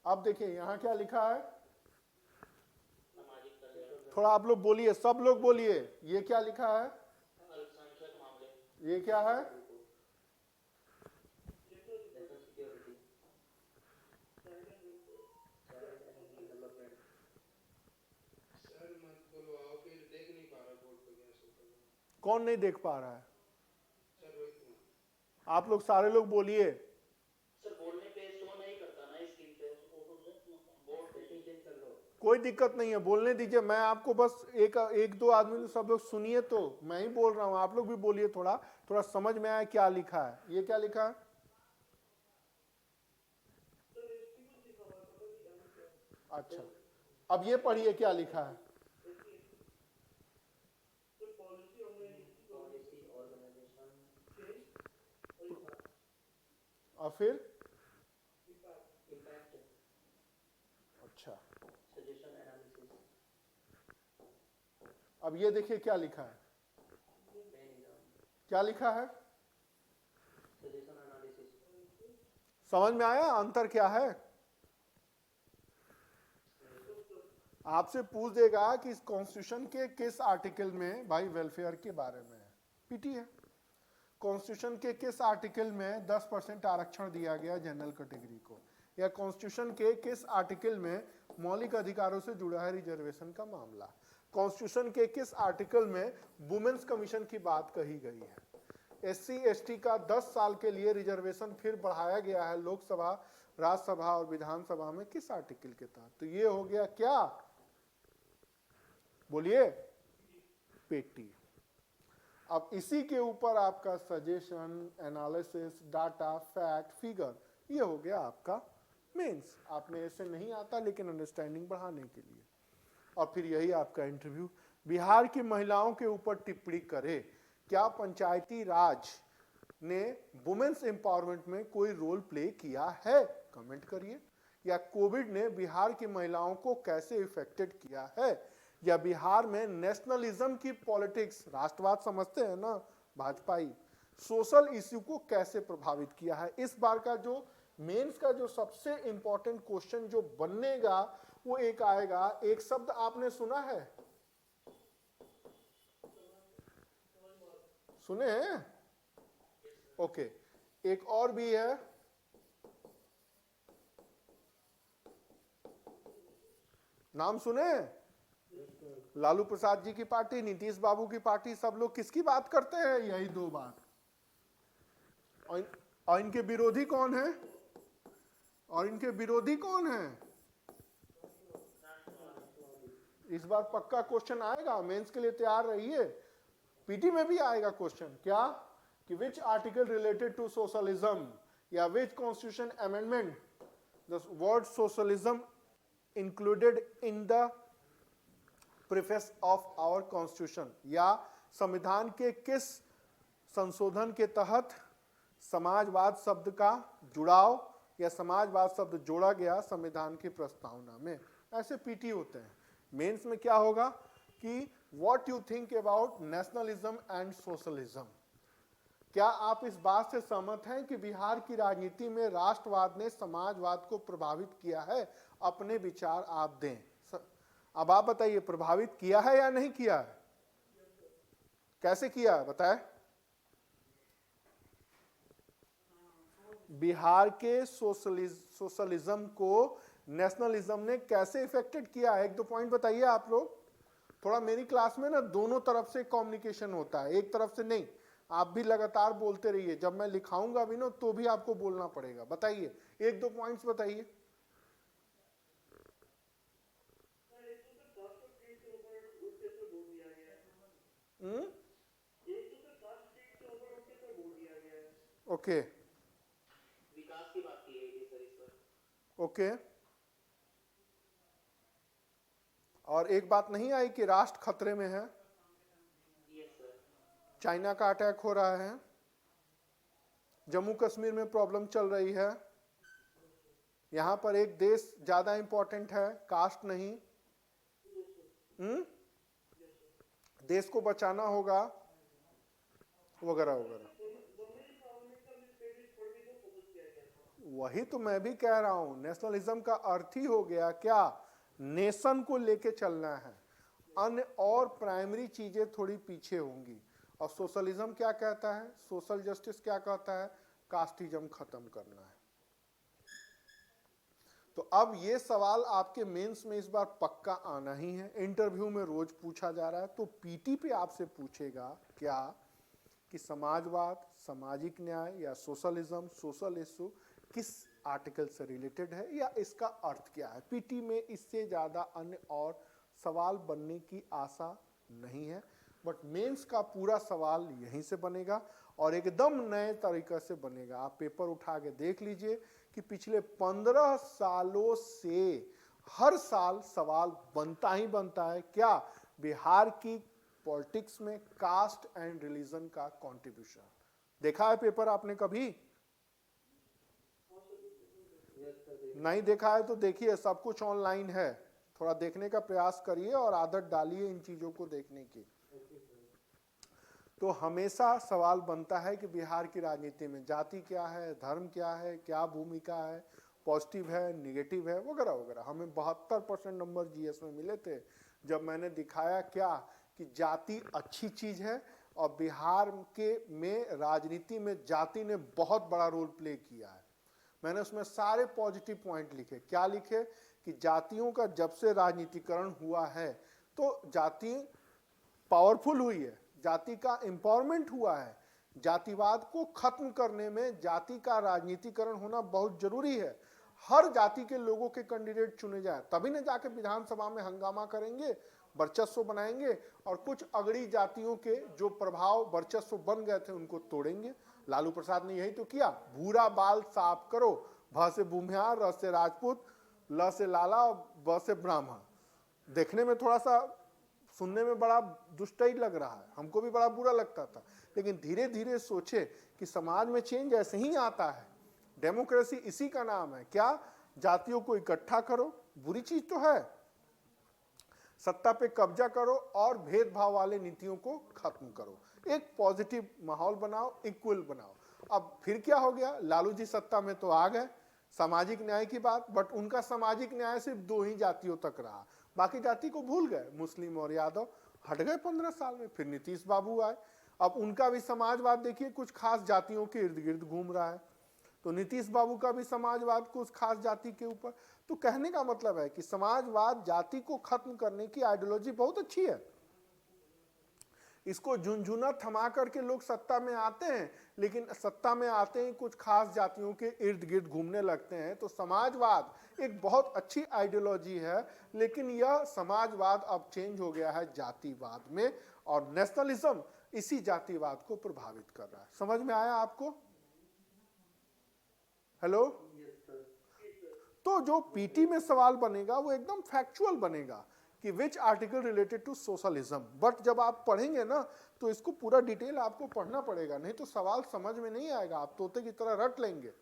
अब देखिए यहां क्या लिखा है, थोड़ा आप लोग बोलिए, सब लोग बोलिए, ये क्या लिखा है, ये क्या है, कौन नहीं देख पा रहा है, आप लोग सारे लोग बोलिए। कोई दिक्कत नहीं है, बोलने दीजिए, मैं आपको बस एक दो आदमी, सब लोग सुनिए, तो मैं ही बोल रहा हूं, आप लोग भी बोलिए, थोड़ा थोड़ा समझ में आया क्या लिखा है। ये क्या लिखा है, अच्छा। अब ये पढ़िए क्या लिखा है, और फिर अच्छा, अब ये देखिए क्या लिखा है, क्या लिखा है, समझ में आया अंतर क्या है। आपसे पूछ देगा कि इस कॉन्स्टिट्यूशन के किस आर्टिकल में भाई वेलफेयर के बारे में है, पीटी है, कॉन्स्टिट्यूशन के किस आर्टिकल में 10% आरक्षण दिया गया जनरल कैटेगरी को, या कॉन्स्टिट्यूशन के किस आर्टिकल में मौलिक अधिकारों से जुड़ा है रिजर्वेशन का मामला, कॉन्स्टिट्यूशन के किस आर्टिकल में वुमेन्स कमीशन की बात कही गई है, एससी एसटी का 10 साल के लिए रिजर्वेशन फिर बढ़ाया गया है लोकसभा, राज्यसभा और विधानसभा में किस आर्टिकल के तहत। तो ये हो गया क्या, बोलिए, पेटी। अब इसी के ऊपर आपका suggestion, analysis, data, fact, figure, ये हो गया आपका मेंस। आप में ऐसे नहीं आता लेकिन अंडरस्टैंडिंग बढ़ाने के लिए। और फिर यही आपका इंटरव्यू, बिहार की महिलाओं के ऊपर टिप्पणी करे, क्या पंचायती राज ने वुमेन्स एम्पावरमेंट में कोई रोल प्ले किया है, कमेंट करिए। या कोविड ने बिहार की महिलाओं को कैसे इफेक्टेड किया है, या बिहार में नेशनलिज्म की पॉलिटिक्स, राष्ट्रवाद समझते हैं ना भाजपाई, सोशल इश्यू को कैसे प्रभावित किया है। इस बार का जो मेंस का जो सबसे इंपॉर्टेंट क्वेश्चन जो बनेगा वो एक आएगा, एक शब्द आपने सुना है, सुने हैं, ओके, एक और भी है, नाम सुने, लालू प्रसाद जी की पार्टी, नीतीश बाबू की पार्टी, सब लोग किसकी बात करते हैं? यही दो बात। और इनके विरोधी कौन है? और इनके विरोधी कौन है? इस बार पक्का क्वेश्चन आएगा, मेंस के लिए तैयार रहिए। पीटी में भी आएगा क्वेश्चन, क्या कि which article related to socialism या which constitution amendment the word socialism included in the preface of our constitution, या संविधान के किस संशोधन के तहत समाजवाद शब्द का जुड़ाव या समाजवाद शब्द जोड़ा गया संविधान की प्रस्तावना में। ऐसे पीटी होते हैं। मेंस में क्या होगा कि what you think about nationalism and socialism. क्या आप इस बात से सहमत हैं कि बिहार की राजनीति में राष्ट्रवाद ने समाजवाद को प्रभावित किया है? अपने विचार आप दें। अब आप बताइए, प्रभावित किया है या नहीं किया है? कैसे किया है बताएं? बिहार के सोशलिज्म को नेशनलिज्म ने कैसे इफेक्टेड किया है? एक दो पॉइंट बताइए आप लोग। थोड़ा मेरी क्लास में ना दोनों तरफ से कम्युनिकेशन होता है, एक तरफ से नहीं। आप भी लगातार बोलते रहिए, जब मैं लिखाऊंगा भी ना तो भी आपको बोलना पड़ेगा। बताइए, एक दो पॉइंट्स बताइए। ओके विकास की बात की गई थी सर इस पर। ओके, और एक बात नहीं आई कि राष्ट्र खतरे में है, यस सर। चाइना का अटैक हो रहा है, जम्मू कश्मीर में प्रॉब्लम चल रही है, यहां पर एक देश ज्यादा इंपॉर्टेंट है, कास्ट नहीं। देश को बचाना होगा, वगैरह वगैरह। वही तो मैं भी कह रहा हूं, नेशनलिज्म का अर्थ ही हो गया क्या? नेशन को लेके चलना है, अन्य और प्राइमरी चीजें थोड़ी पीछे होंगी। और सोशलिज्म क्या कहता है? सोशल जस्टिस क्या कहता है? कास्टिज्म खत्म करना है। तो अब ये सवाल आपके मेंस में इस बार पक्का आना ही है, इंटरव्यू में रोज पूछा जा रहा है। तो पीटी पे आपसे पूछेगा क्या कि समाजवाद, सामाजिक न्याय या सोशलिज्म, सोशल इशू किस आर्टिकल से रिलेटेड है या इसका अर्थ क्या है। पीटी में इससे ज्यादा अन्य और सवाल बनने की आशा नहीं है, बट मेंस का पूरा सवाल यहीं से बनेगा और एकदम नए तरीके से बनेगा। आप पेपर उठा के देख लीजिए कि पिछले 15 सालों से हर साल सवाल बनता ही बनता है, क्या बिहार की पॉलिटिक्स में कास्ट एंड रिलीजन का कंट्रीब्यूशन। देखा है पेपर आपने कभी? नहीं देखा है तो देखिए, सब कुछ ऑनलाइन है, थोड़ा देखने का प्रयास करिए और आदत डालिए इन चीजों को देखने की। तो हमेशा सवाल बनता है कि बिहार की राजनीति में जाति क्या है, धर्म क्या है, क्या भूमिका है, पॉजिटिव है, निगेटिव है, वगैरह वगैरह। हमें 72% नंबर जीएस में मिले थे जब मैंने दिखाया क्या कि जाति अच्छी चीज है और बिहार के में राजनीति में जाति ने बहुत बड़ा रोल प्ले किया है। मैंने उसमें सारे पॉजिटिव पॉइंट लिखे। क्या लिखे कि जातियों का जब से राजनीतिकरण हुआ है तो जाति पावरफुल हुई है, जाति का एम्पावरमेंट हुआ है। जातिवाद को खत्म करने में जाति का राजनीतिकरण होना बहुत जरूरी है। हर जाति के लोगों के कैंडिडेट चुने जाए, तभी न जाके विधानसभा में हंगामा करेंगे, वर्चस्व बनाएंगे और कुछ अगड़ी जातियों के जो प्रभाव वर्चस्व बन गए थे उनको तोड़ेंगे। लालू प्रसाद ने यही तो किया। भूरा बाल साफ करो, भ से भूमिहार, र से राजपूत, ल से लाला और ब से ब्राह्मण। देखने में थोड़ा सा, सुनने में बड़ा दुष्टई लग रहा है, हमको भी बड़ा बुरा लगता था, लेकिन धीरे धीरे सोचे कि समाज में चेंज ऐसे ही आता है। डेमोक्रेसी इसी का नाम है। क्या? जातियों को इकट्ठा करो, बुरी चीज तो है, सत्ता पे कब्जा करो और भेदभाव वाले नीतियों को खत्म करो, एक पॉजिटिव माहौल बनाओ, इक्वल बनाओ। अब फिर क्या हो गया? लालू जी सत्ता में तो आ गए, सामाजिक न्याय की बात, बट उनका सामाजिक न्याय सिर्फ 2 ही जातियों तक रहा, बाकी जाति को भूल गए। मुस्लिम और यादव हट गए 15 साल में। फिर नीतीश बाबू आए, अब उनका भी समाजवाद देखिए कुछ खास जातियों के इर्द गिर्द घूम रहा है। तो नीतीश बाबू का भी समाजवाद को उस खास जाति के ऊपर। तो कहने का मतलब है कि समाजवाद जाति को खत्म करने की आइडियोलॉजी बहुत अच्छी है, इसको झुनझुना थमा करके लोग सत्ता में आते हैं, लेकिन सत्ता में आते ही कुछ खास जातियों के इर्द गिर्द घूमने लगते हैं। तो समाजवाद एक बहुत अच्छी आइडियोलॉजी है, लेकिन यह समाजवाद अब चेंज हो गया है जातिवाद में, और नेशनलिज्म इसी जातिवाद को प्रभावित कर रहा है। समझ में आया आपको? हेलो? तो जो पीटी में सवाल बनेगा वो एकदम फैक्चुअल बनेगा कि which article related to socialism, but जब आप पढ़ेंगे ना तो इसको पूरा डिटेल आपको पढ़ना पड़ेगा, नहीं तो सवाल समझ में नहीं आएगा, आप तोते की तरह रट लेंगे,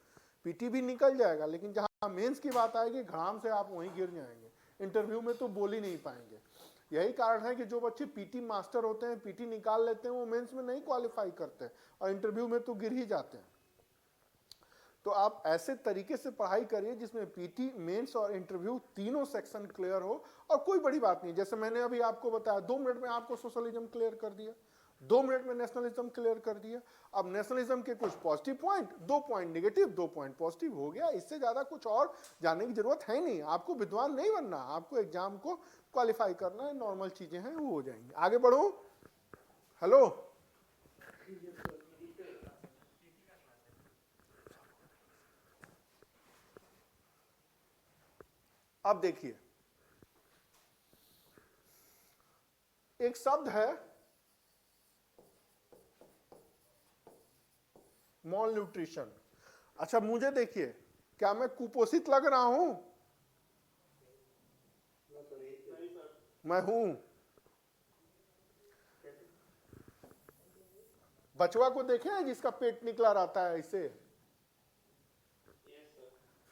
पीटी भी निकल जाएगा, लेकिन जहां मेंस की बात आएगी घाम से आप वहीं गिर जाएंगे, इंटरव्यू में तो बोल ही नहीं पाएंगे। यही कारण है कि जो बच्चे पीटी मास्टर होते हैं, पीटी निकाल लेते हैं, वो मेंस में नहीं क्वालिफाई करते और इंटरव्यू में तो गिर ही जाते हैं। तो आप ऐसे तरीके से पढ़ाई करिए जिसमें पीटी, मेंस और इंटरव्यू तीनों सेक्शन क्लियर हो, और कोई बड़ी बात नहीं, जैसे मैंने अभी आपको बताया 2 मिनट में आपको सोशलिज्म क्लियर कर दिया, 2 मिनट में नेशनलिज्म क्लियर कर दिया। अब नेशनलिज्म के कुछ positive point, 2 point negative, 2 point positive, हो गया। इससे ज्यादा कुछ और जानने की जरूरत है नहीं, आपको विद्वान नहीं बनना, आपको एग्जाम को क्वालिफाई करना है, नॉर्मल चीजें हैं वो हो जाएंगी। आगे बढ़ो। हेलो? अब देखिए, एक शब्द है मॉल न्यूट्रिशन। अच्छा मुझे देखिए, क्या मैं कुपोषित लग रहा हूं? मैं हूं। बचवा को देखे हैं जिसका पेट निकला रहता है, इसे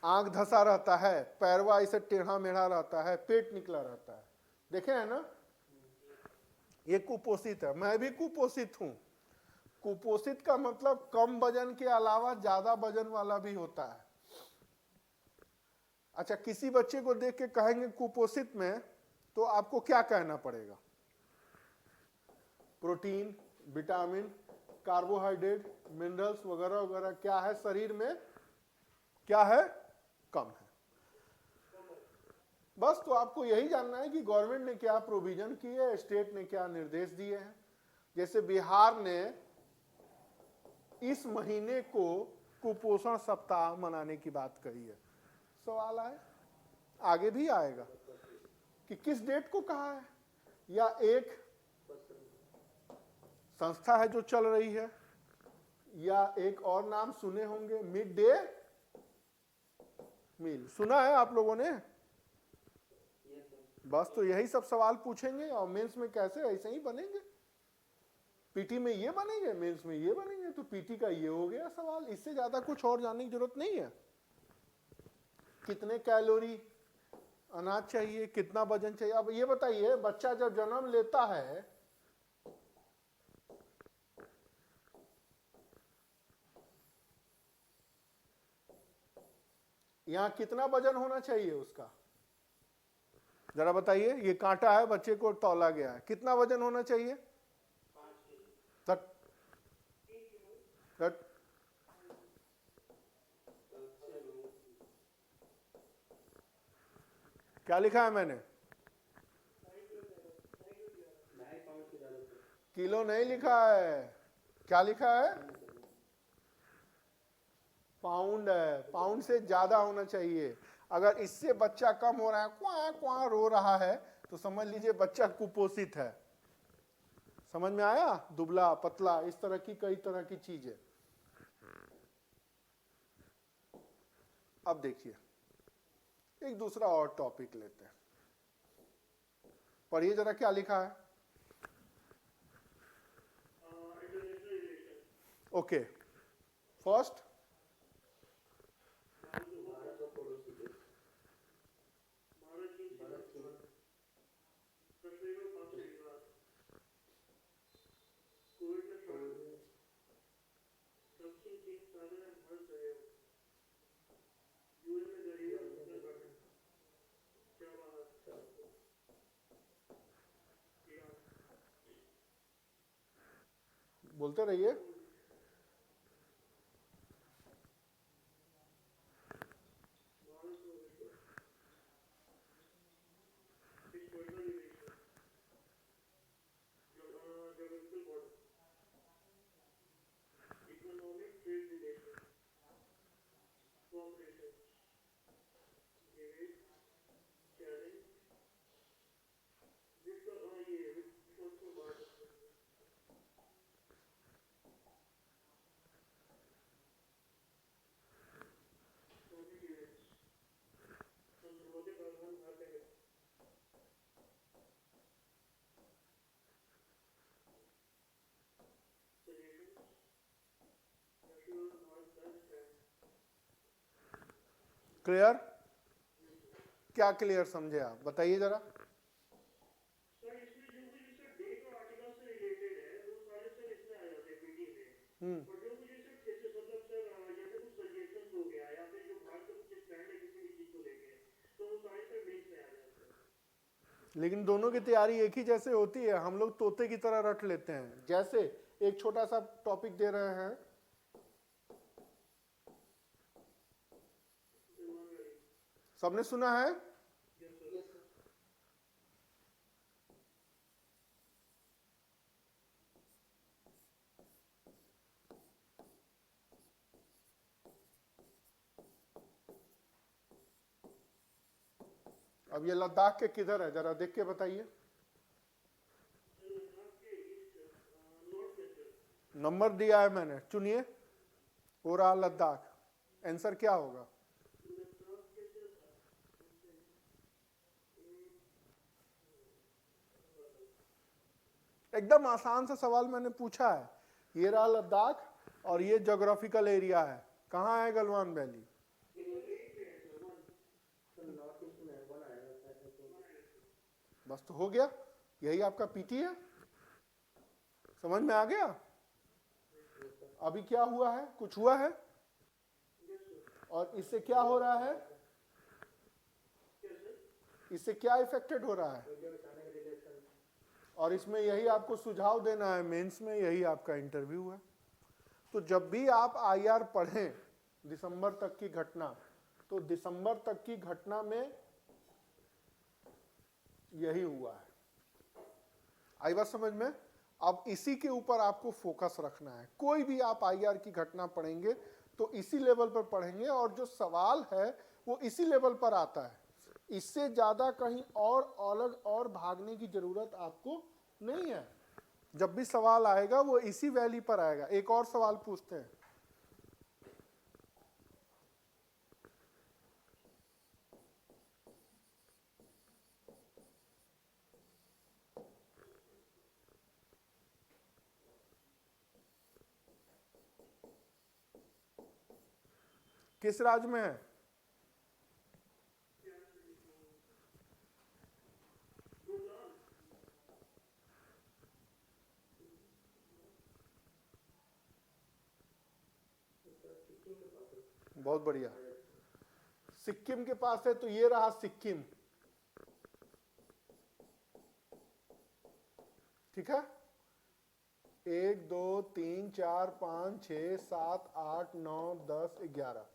आंख धसा रहता है, पैरवा इसे टेढ़ा मेढ़ा रहता है, पेट निकला रहता है, देखे हैं ना? ये कुपोषित है। मैं भी कुपोषित हूं। कुपोषित का मतलब कम वजन के अलावा ज्यादा वजन वाला भी होता है। अच्छा, किसी बच्चे को देख के कहेंगे कुपोषित में, तो आपको क्या कहना पड़ेगा? प्रोटीन, विटामिन, कार्बोहाइड्रेट, मिनरल्स वगैरह वगैरह क्या है शरीर में, क्या है? कम है। बस तो आपको यही जानना है कि गवर्नमेंट ने क्या प्रोविजन की है, स्टेट ने क्या निर्देश दिए हैं। जैसे बिहार ने इस महीने को कुपोषण सप्ताह मनाने की बात कही है। सवाल आए, आगे भी आएगा कि किस डेट को कहा है, या एक संस्था है जो चल रही है, या एक और नाम सुने होंगे, मिड डे मील, सुना है आप लोगों ने? बस तो यही सब सवाल पूछेंगे, और मेंस में कैसे ऐसे ही बनेंगे, पीटी में ये बनेंगे, मेंस में ये बनेंगे, तो पीटी का ये हो गया सवाल। इससे ज्यादा कुछ और जानने की जरूरत नहीं है। कितने कैलोरी अनाज चाहिए, कितना वजन चाहिए। अब ये बताइए, बच्चा जब जन्म लेता है यहां कितना वजन होना चाहिए उसका, जरा बताइए। ये कांटा है, बच्चे को तौला गया है, कितना वजन होना चाहिए? तट, तट। क्या लिखा है मैंने? किलो नहीं लिखा है, क्या लिखा है? पाउंड है। पाउंड से ज्यादा होना चाहिए। अगर इससे बच्चा कम हो रहा है, क्वां क्वां रो रहा है, तो समझ लीजिए बच्चा कुपोषित है। समझ में आया? दुबला पतला, इस तरह की कई तरह की चीजें। अब देखिए, एक दूसरा और टॉपिक लेते हैं, पढ़िए जरा क्या लिखा है। ओके, फर्स्ट बोलते रहिए। cooperation, debate, challenge, which was the word obedience, संदर्भों के प्रधान भाग है suggestions, assure not best and clear? क्या क्लियर समझे आप, बताइए जरा। सर इसमें जो भी जैसे डेट और आर्टिकल से रिलेटेड है वो सारे सर इसमें आ जाते हैं पीटी में और जो मुझे सर जैसे मतलब सर जैसे कुछ सजेशंस हो गया या फिर जो भारत का कुछ स्टैंड है किसी भी चीज को लेके तो वो सारे सर मेंस में आ जाते हैं। लेकिन दोनों की तैयारी एक ही जैसे होती है, हम लोग तोते की तरह रट लेते हैं। जैसे एक छोटा सा टॉपिक दे रहे हैं, सबने सुना है, अब ये लद्दाख के किधर है जरा देख के बताइए। नंबर दिया है मैंने, चुनिए। हो रहा लद्दाख, आंसर क्या होगा? एकदम आसान सा सवाल मैंने पूछा है। ये रहा लद्दाख और ये ज्योग्राफिकल एरिया है। कहाँ है गलवान वैली? बस तो हो गया, यही आपका पीटी है। समझ में आ गया? अभी क्या हुआ है, कुछ हुआ है? और इससे क्या हो रहा है, इससे क्या इफेक्टेड हो रहा है? और इसमें यही आपको सुझाव देना है, मेंस में यही आपका इंटरव्यू है। तो जब भी आप आईआर पढ़ें दिसंबर तक की घटना, तो दिसंबर तक की घटना में यही हुआ है। आई बात समझ में? अब इसी के ऊपर आपको फोकस रखना है। कोई भी आप आईआर की घटना पढ़ेंगे तो इसी लेवल पर पढ़ेंगे और जो सवाल है वो इसी लेवल पर आता है। इससे ज्यादा कहीं और अलग और भागने की जरूरत आपको नहीं है। जब भी सवाल आएगा वो इसी वैली पर आएगा। एक और सवाल पूछते हैं, किस राज्य में है? बहुत बढ़िया, सिक्किम के पास है। तो ये रहा सिक्किम, ठीक है। 1 2 3 4 5 6 7 8 9 10 11,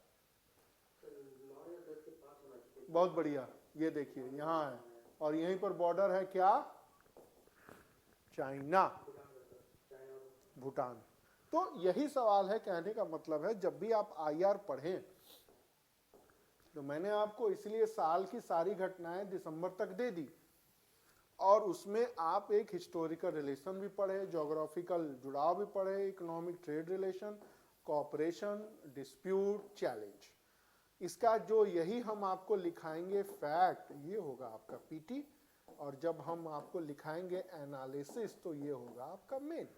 बहुत बढ़िया। ये देखिए यहां है और यहीं पर बॉर्डर है क्या? चाइना, भूटान। तो यही सवाल है, कहने का मतलब है जब भी आप आईआर पढ़ें, तो मैंने आपको इसलिए साल की सारी घटनाएं दिसंबर तक दे दी और उसमें आप एक हिस्टोरिकल रिलेशन भी पढ़े, ज्योग्राफिकल जुड़ाव भी पढ़े, economic trade relation, cooperation, dispute, challenge. इसका जो यही हम आपको लिखाएंगे फैक्ट, ये होगा आपका पीटी। और जब हम आपको लिखाएंगे एनालिसिस, तो ये होगा आपका मेन।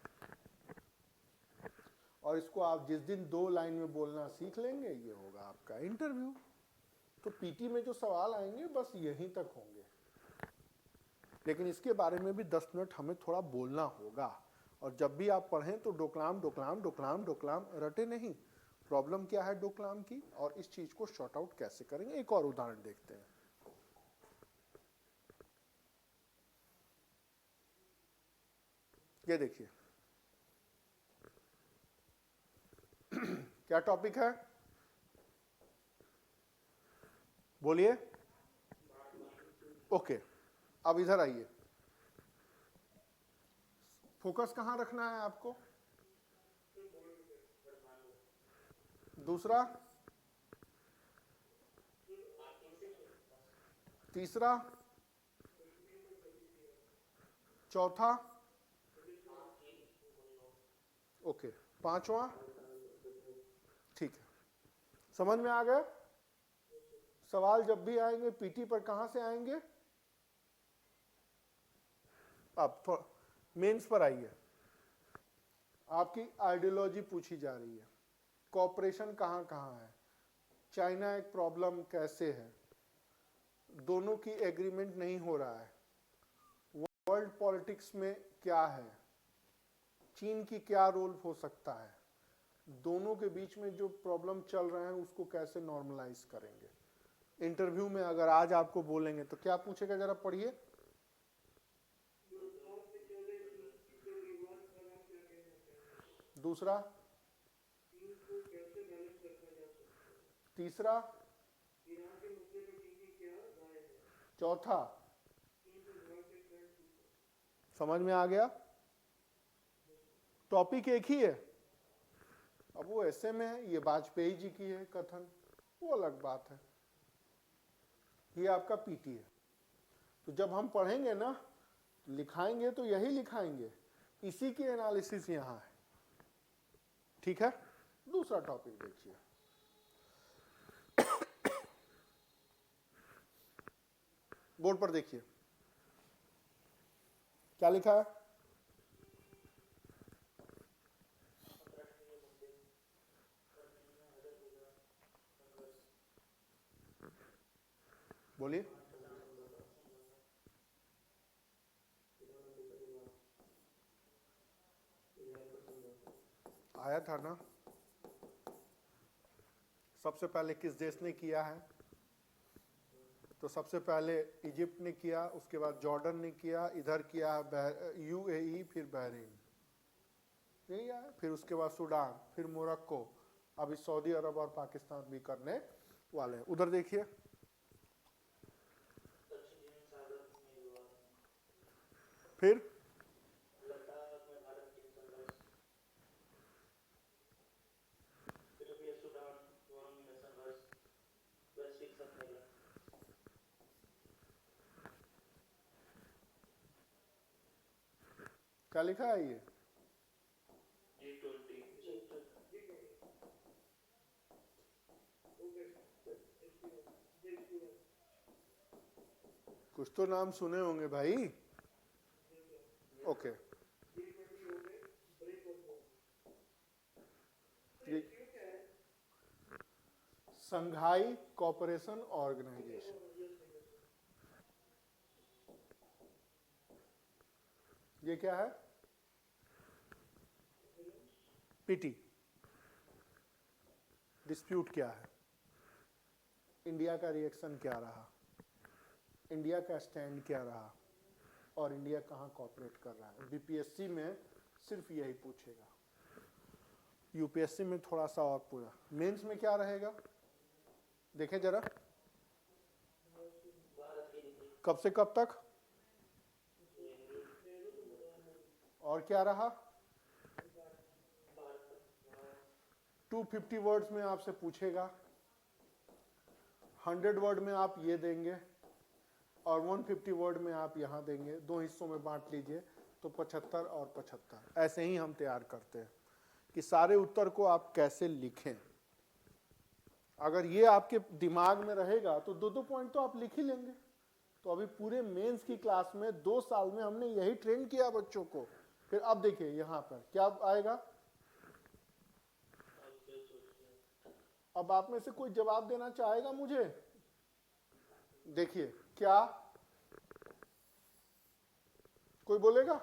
और इसको आप जिस दिन 2 लाइन में बोलना सीख लेंगे, ये होगा आपका इंटरव्यू। तो पीटी में जो सवाल आएंगे बस यहीं तक होंगे, लेकिन इसके बारे में भी 10 मिनट हमें थोड़ा बोलना होगा। और जब भी आप पढ़ें तो डोकलाम डोकलाम डोकलाम डोकलाम रटे नहीं। प्रॉब्लम क्या है डोकलाम की और इस चीज को शॉर्ट आउट कैसे करेंगे, एक और उदाहरण देखते हैं। ये देखिए क्या टॉपिक है, बोलिए। ओके, अब इधर आइए। फोकस कहां रखना है आपको? दूसरा, तीसरा, चौथा, ओके, पांचवा, ठीक है, समझ में आ गया। सवाल जब भी आएंगे पीटी पर कहां से आएंगे? अब मेंस पर आइए। आपकी आइडियोलॉजी पूछी जा रही है, कॉपरेशन कहां कहां है, चाइना एक प्रॉब्लम कैसे है, दोनों की एग्रीमेंट नहीं हो रहा है, वर्ल्ड पॉलिटिक्स में क्या है, चीन की क्या रोल हो सकता है, दोनों के बीच में जो प्रॉब्लम चल रहे हैं उसको कैसे नॉर्मलाइज करेंगे। इंटरव्यू में अगर आज आपको बोलेंगे तो क्या पूछेगा, जरा पढ़िए। दूसरा, तीसरा, चौथा, समझ में आ गया। टॉपिक एक ही है। अब वो ऐसे में है, ये वाजपेयी जी की है कथन, वो अलग बात है। ये आपका पीटी है। तो जब हम पढ़ेंगे ना, लिखाएंगे तो यही लिखाएंगे, इसी की एनालिसिस यहां है, ठीक है। दूसरा टॉपिक देखिए, बोर्ड पर देखिए क्या लिखा है। बोलिए। आया था ना। सबसे पहले किस देश ने किया है? तो सबसे पहले इजिप्ट ने किया, उसके बाद जॉर्डन ने किया, इधर किया यूएई, फिर बहरीन, यही है, फिर उसके बाद सूडान, फिर मोरक्को, अभी सऊदी अरब और पाकिस्तान भी करने वाले हैं। उधर देखिए, फिर क्या लिखा है ये? कुछ तो नाम सुने होंगे भाई। ओके, संघाई कोऑपरेशन ऑर्गेनाइजेशन, ये क्या है? पीटी। डिस्प्यूट क्या है, इंडिया का रिएक्शन क्या रहा, इंडिया का स्टैंड क्या रहा, और इंडिया कहां कोऑपरेट कर रहा है। बीपीएससी में सिर्फ यही पूछेगा, यूपीएससी में थोड़ा सा और पूरा। मेंस में क्या रहेगा देखें जरा, कब से कब तक, और क्या रहा। 250 वर्ड्स में आपसे पूछेगा, 100 वर्ड में आप ये देंगे और 150 वर्ड में आप यहां देंगे, दो हिस्सों में बांट लीजिए, तो 75 और 75। ऐसे ही हम तैयार करते हैं कि सारे उत्तर को आप कैसे लिखें। अगर ये आपके दिमाग में रहेगा तो 2-2 पॉइंट तो आप लिख ही लेंगे। तो अभी पूरे मेंस की क्लास में 2 साल में हमने यही ट्रेन किया बच्चों को। फिर अब देखिए यहां पर क्या आएगा। अब आप में से कोई जवाब देना चाहेगा मुझे? देखिए क्या कोई बोलेगा?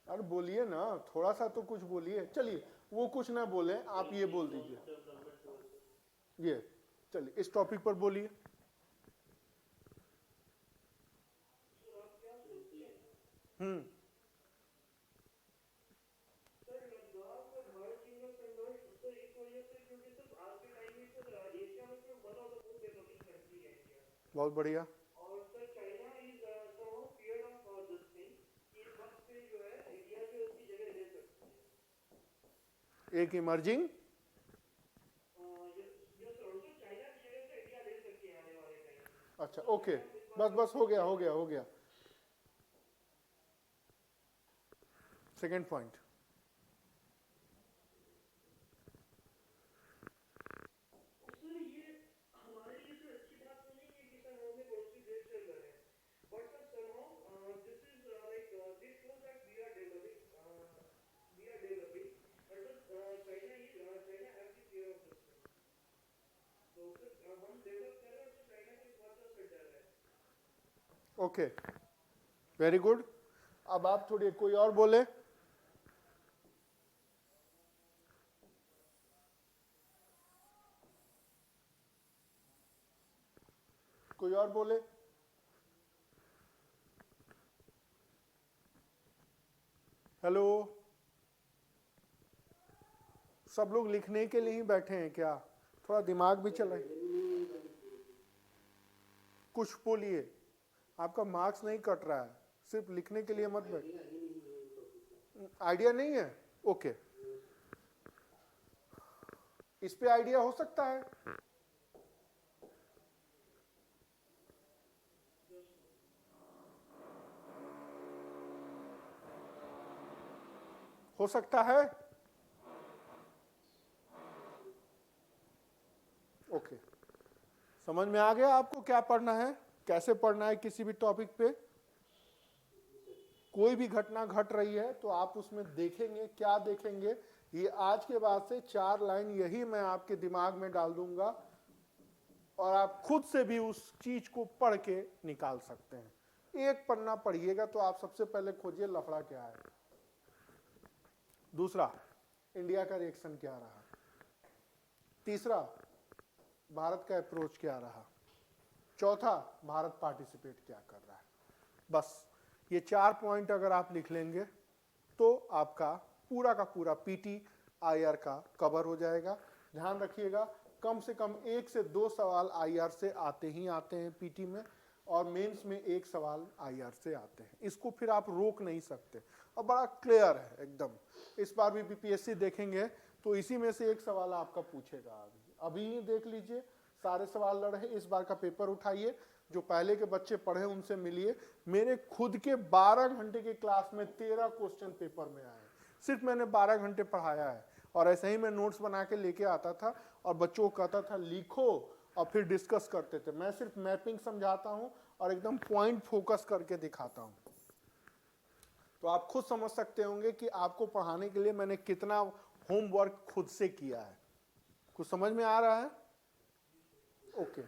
अरे बोलिए ना, थोड़ा सा तो कुछ बोलिए। चलिए वो कुछ ना बोले, आप ये बोल दीजिए। ये चलिए इस टॉपिक पर बोलिए। बहुत बढ़िया। और sir China is somehow fear of this thing कि इस वक्त पे जो है इंडिया जो उसकी जगह ले सकती है। एक इमर्जिंग अच्छा ओके, बस बस हो गया हो गया हो गया। सेकेंड पॉइंट, सर ये हमारे लिए सर अच्छी बात तो नहीं है कि सर हमें पड़ोसी देश से लड़ रहे हैं, but sir somehow this is like this shows that we are developing and sir China has the fear of this thing, तो सर हम डेवलप कर रहे हैं और सर चाइना को इस बात का सर डर है। Okay very good. अब आप थोड़ी कोई और बोले। कोई और बोले। हेलो, सब लोग लिखने के लिए ही बैठे हैं क्या? थोड़ा दिमाग भी चले, कुछ बोलिए। आपका मार्क्स नहीं कट रहा है, सिर्फ लिखने के लिए मत बैठ। आइडिया नहीं है? ओके, इस पे आइडिया हो सकता है। हो सकता है। ओके, समझ में आ गया आपको क्या पढ़ना है, कैसे पढ़ना है किसी भी टॉपिक पे। कोई भी घटना घट रही है तो आप उसमें देखेंगे, क्या देखेंगे, ये आज के बाद से 4 लाइन यही मैं आपके दिमाग में डाल दूंगा और आप खुद से भी उस चीज को पढ़ के निकाल सकते हैं। एक पन्ना पढ़िएगा तो आप सबसे पहले खोजिए लफड़ा क्या है, दूसरा इंडिया का रिएक्शन क्या रहा, तीसरा भारत का अप्रोच क्या रहा, चौथा भारत पार्टिसिपेट क्या कर रहा है। बस ये 4 पॉइंट अगर आप लिख लेंगे तो आपका पूरा का पूरा पीटी आईआर का कवर हो जाएगा। ध्यान रखिएगा, कम से कम 1 से 2 सवाल आईआर से आते ही आते हैं पीटी में, और मेंस में 1 सवाल आईआर से आते हैं। इसको फिर आप रोक नहीं सकते और बड़ा क्लियर है एकदम। इस बार भी बीपीएससी देखेंगे तो इसी में से 1 सवाल आपका पूछेगा। अभी ही देख लीजिए, सारे सवाल लड़ रहे। इस बार का पेपर उठाइए, जो पहले के बच्चे पढ़े उनसे मिलिए। मेरे खुद के 12 घंटे के क्लास में 13 क्वेश्चन पेपर में आए, सिर्फ मैंने 12 घंटे पढ़ाया है। और ऐसे ही मैं नोट्स बना के लेके आता था और बच्चों को कहता था लिखो और फिर डिस्कस करते थे। मैं सिर्फ मैपिंग समझाता हूं और एकदम पॉइंट फोकस करके दिखाता हूं। तो आप खुद समझ सकते होंगे कि आपको पढ़ाने के लिए मैंने कितना होमवर्क खुद से किया है। कुछ समझ में आ रहा है? ओके,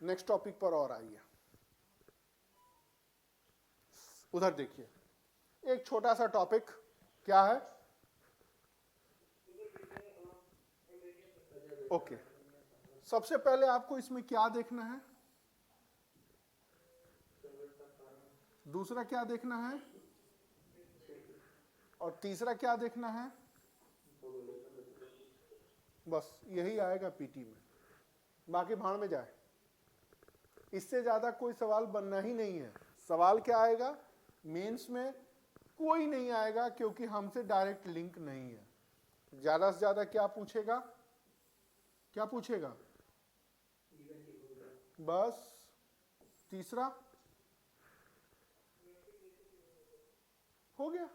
नेक्स्ट टॉपिक पर और आइए। उधर देखिए, एक छोटा सा टॉपिक क्या है। ओके, सबसे पहले आपको इसमें क्या देखना है, दूसरा क्या देखना है, और तीसरा क्या देखना है। बस यही आएगा पीटी में, बाकी भाड़ में जाए। इससे ज्यादा कोई सवाल बनना ही नहीं है। सवाल क्या आएगा मेंस में? कोई नहीं आएगा, क्योंकि हमसे डायरेक्ट लिंक नहीं है। ज्यादा से ज्यादा क्या पूछेगा, क्या पूछेगा, बस। तीसरा हो गया।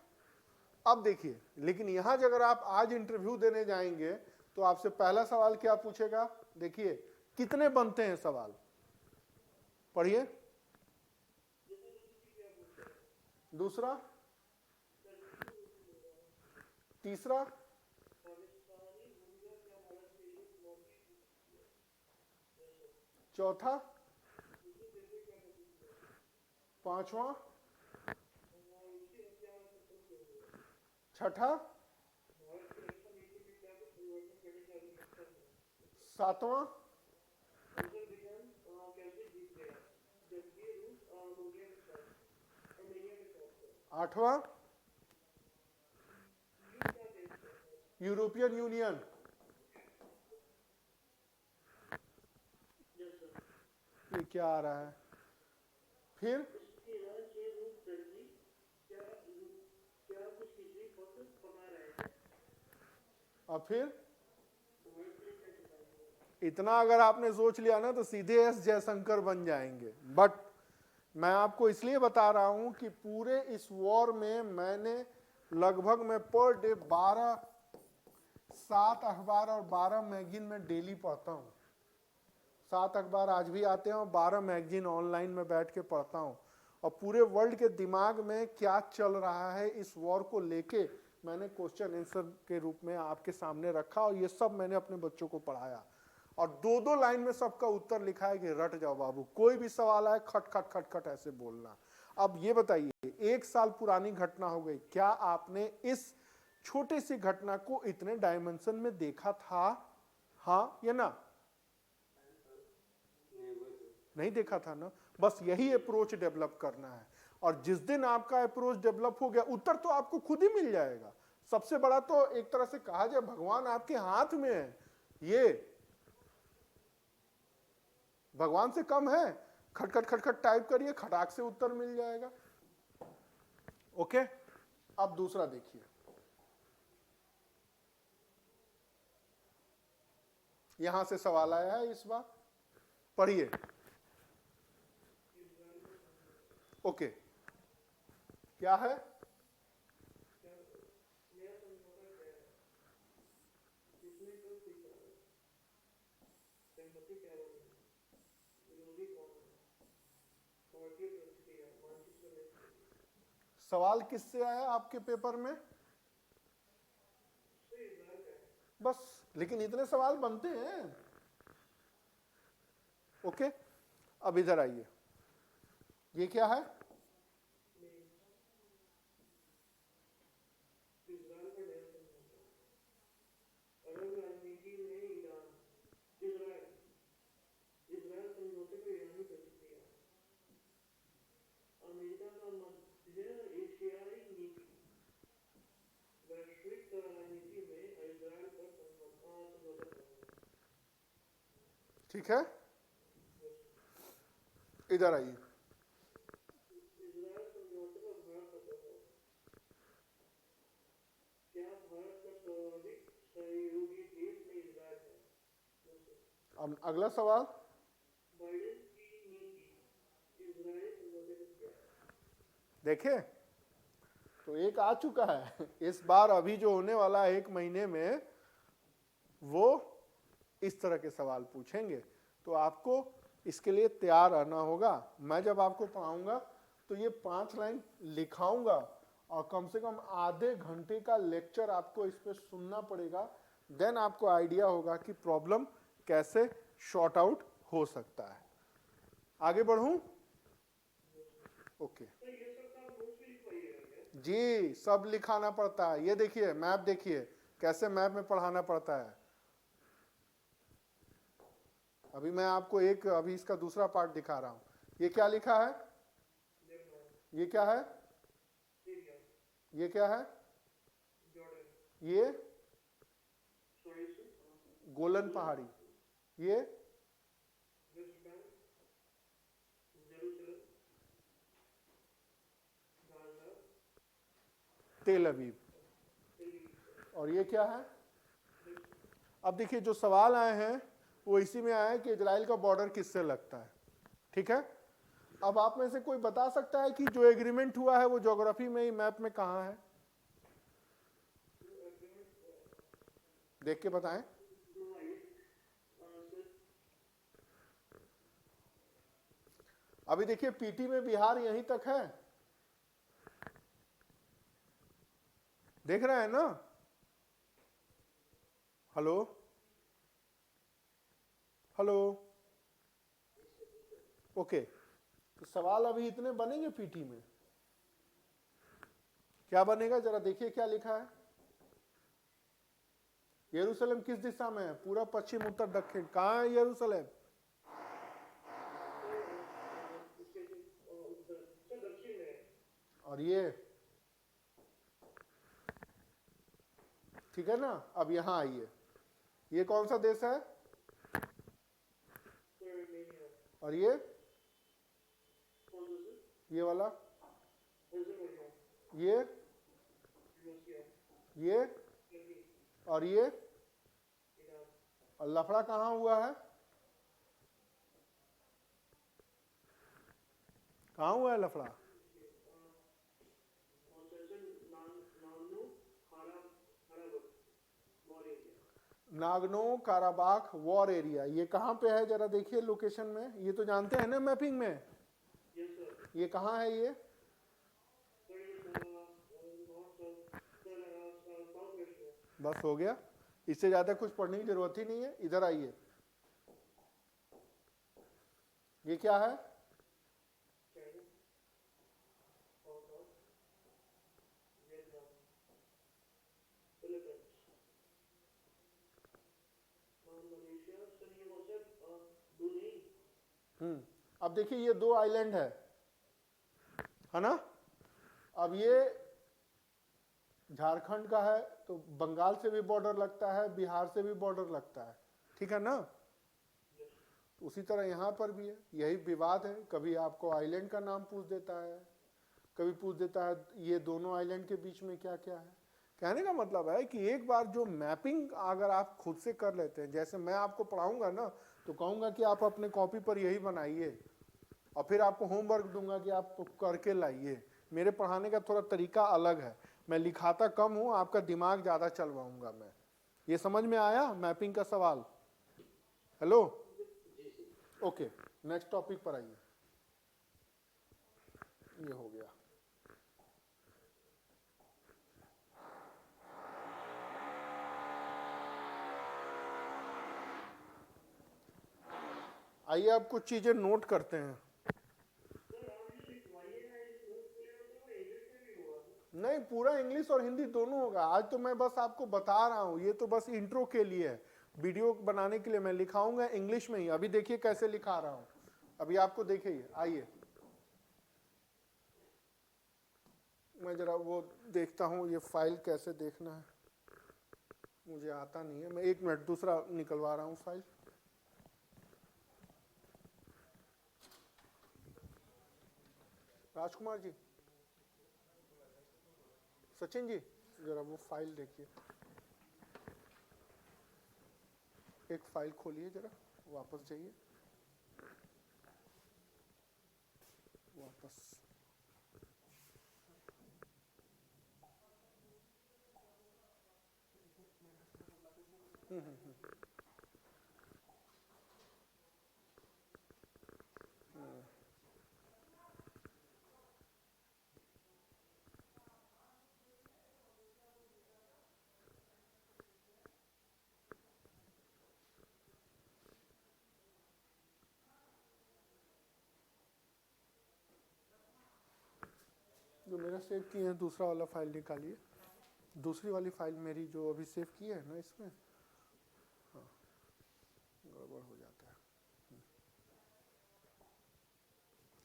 अब देखिए, लेकिन यहां अगर आप आज इंटरव्यू देने जाएंगे तो आपसे पहला सवाल क्या पूछेगा, देखिए कितने बनते हैं सवाल, पढ़िए। दूसरा, तीसरा, चौथा, पांचवा, छठा, सातवां, आठवां, यूरोपियन यूनियन। ये क्या आ रहा है फिर? और फिर इतना अगर आपने सोच लिया ना तो सीधे एस जयशंकर बन जाएंगे। बट मैं आपको इसलिए बता रहा हूं कि पूरे इस वॉर में मैंने लगभग मैं पर डे 7 अखबार और 12 मैगजीन में डेली पढ़ता हूं। 7 अखबार आज भी आते हैं और 12 मैगजीन ऑनलाइन में बैठ के पढ़ता हूं। और पूरे वर्ल्ड के दिमाग में क्या चल रहा है इस वॉर को लेके मैंने क्वेश्चन आंसर के रूप में आपके सामने रखा और ये सब मैंने अपने बच्चों को पढ़ाया। और 2-2 लाइन में सबका उत्तर लिखा है कि रट जाओ बाबू, कोई भी सवाल आए खट खट खट खट ऐसे बोलना। अब ये बताइए, 1 साल पुरानी घटना हो गई, क्या आपने इस छोटी सी घटना को इतने डायमेंशन में देखा था? हाँ या ना? नहीं देखा था ना। बस यही अप्रोच डेवलप करना है। और जिस दिन आपका अप्रोच डेवलप हो गया, उत्तर तो आपको खुद ही मिल जाएगा। सबसे बड़ा तो एक तरह से कहा जाए भगवान आपके हाथ में है। ये भगवान से कम है। खटखट खटखट टाइप करिए, खटाक से उत्तर मिल जाएगा। ओके, अब दूसरा देखिए। यहां से सवाल आया है इस बार, पढ़िए। ओके, क्या है? सवाल किससे आया आपके पेपर में? बस, लेकिन इतने सवाल बनते हैं। ओके, अब इधर आइए। ये क्या है? अमेरिका का मध्य एशियाई नीति, वैश्विक रणनीति में इजराइल पर समझौता करना। ठीक है, इधर आइए। इजराइल समझौते पर भारत का प्रभाव, क्या भारत का स्वाभाविक सहयोगी देश में इजराइल है? अब अगला सवाल, बाइडेन की नीति इजराइल समझौते पर क्या है? देखे तो एक आ चुका है। इस बार अभी जो होने वाला है 1 महीने में, वो इस तरह के सवाल पूछेंगे। तो आपको इसके लिए तैयार रहना होगा। मैं जब आपको पढ़ाऊंगा तो ये 5 लाइन लिखाऊंगा और कम से कम आधे घंटे का लेक्चर आपको इस पे सुनना पड़ेगा। देन आपको आइडिया होगा कि प्रॉब्लम कैसे शॉर्ट आउट हो सकता है। आगे बढ़ूं? ओके जी, सब लिखाना पड़ता है। ये देखिए मैप, देखिए कैसे मैप में पढ़ाना पड़ता है। अभी मैं आपको अभी इसका दूसरा पार्ट दिखा रहा हूं। ये क्या लिखा है? ये क्या है? ये क्या है? ये गोलन पहाड़ी। ये तेल अवीव। और ये क्या है? अब देखिए जो सवाल आए हैं वो इसी में आया है कि इजराइल का बॉर्डर किससे लगता है। ठीक है, अब आप में से कोई बता सकता है कि जो एग्रीमेंट हुआ है वो ज्योग्राफी में ही मैप में कहां है? देख के बताएं। अभी देखिए पीटी में बिहार यहीं तक है, देख रहे हैं ना? Hello hello, okay. तो सवाल अभी इतने बनेंगे पीटी में। क्या बनेगा जरा देखिए क्या लिखा है। यरूशलेम किस दिशा में है? पूरा पश्चिम उत्तर दक्षिण। कहां है यरूशलेम? और ये ठीक है ना। अब यहां आइए, ये कौन सा देश है? और ये वाला, ये और ये और लफड़ा कहाँ हुआ है? कहाँ हुआ है लफड़ा? नागनो काराबाख वॉर एरिया, ये कहाँ पे है जरा देखिए लोकेशन में, ये तो जानते हैं ना मैपिंग में, ये कहाँ है ये? बस हो गया, इससे ज्यादा कुछ पढ़ने की जरूरत ही नहीं है। इधर आइए, ये क्या है? अब देखिए ये दो आइलैंड है ना? अब ये झारखंड का है तो बंगाल से भी बॉर्डर लगता है, बिहार से भी बॉर्डर लगता है, ठीक है ना? उसी तरह यहाँ पर भी है, यही विवाद है। कभी आपको आइलैंड का नाम पूछ देता है, कभी पूछ देता है ये दोनों आइलैंड के बीच में क्या क्या है। कहने का मतलब है कि एक बार जो मैपिंग अगर आप खुद से कर लेते हैं, जैसे मैं आपको पढ़ाऊंगा ना तो कहूंगा कि आप अपने कॉपी पर यही बनाइए और फिर आपको होमवर्क दूंगा कि आप करके लाइए। मेरे पढ़ाने का थोड़ा तरीका अलग है, मैं लिखाता कम हूं, आपका दिमाग ज्यादा चलवाऊंगा मैं। ये समझ में आया मैपिंग का सवाल? हेलो, ओके, नेक्स्ट टॉपिक पर आइए। ये हो गया। आइए अब कुछ चीजें नोट करते हैं। नहीं, पूरा इंग्लिश और हिंदी दोनों होगा। आज तो मैं बस आपको बता रहा हूं, ये तो बस इंट्रो के लिए है, वीडियो बनाने के लिए मैं लिखाऊंगा इंग्लिश में ही। अभी देखिए कैसे लिखा रहा हूं, अभी आपको देखिए। आइए मैं जरा वो देखता हूं, ये फाइल कैसे देखना है मुझे आता नहीं है। मैं 1 मिनट दूसरा निकलवा रहा हूं फाइल। राजकुमार जी, सचिन जी, जरा वो फाइल देखिए, एक फाइल खोलिए जरा, वापस जाइए, वापस। जो मेरा सेव किए हैं दूसरा वाला फाइल निकालिए, दूसरी वाली फाइल मेरी जो अभी सेव की है ना, इसमें हाँ गड़बड़ हो जाता है।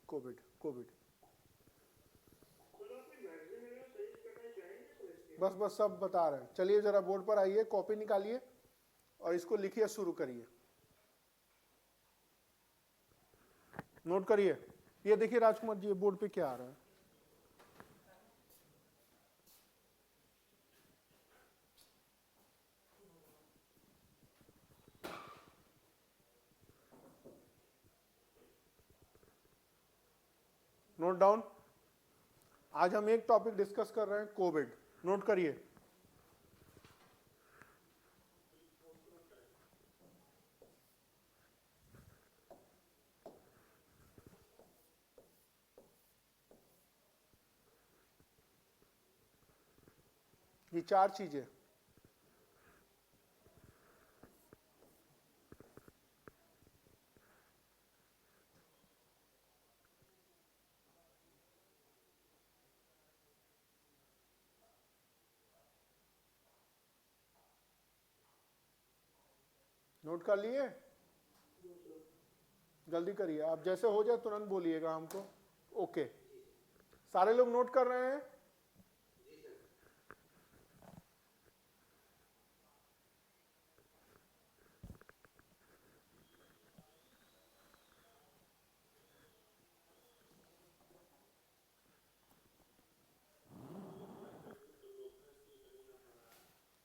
कोविड कोविड बस बस सब बता रहे हैं। चलिए जरा बोर्ड पर आइए, कॉपी निकालिए और इसको लिखिए, शुरू करिए, नोट करिए। ये देखिए राजकुमार जी, बोर्ड पे क्या आ रहा है? Note down. आज हम एक टॉपिक डिस्कस कर रहे हैं, कोविड। नोट करिए। ये 4 चीजें, नोट कर लिए? जल्दी करिए, आप जैसे हो जाए तुरंत बोलिएगा हमको। ओके, सारे लोग नोट कर रहे हैं?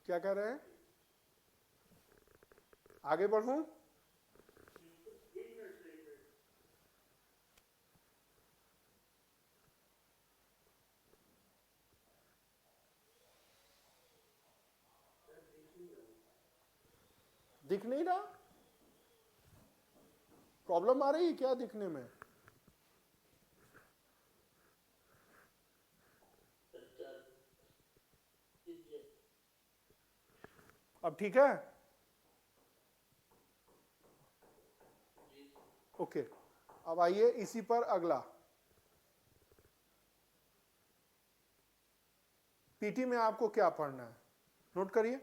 क्या कह रहे हैं? आगे बढ़ूं? दिख नहीं रहा? प्रॉब्लम आ रही है क्या दिखने में? अब ठीक है? ओके, अब आइए इसी पर अगला। पीटी में आपको क्या पढ़ना है, नोट करिए।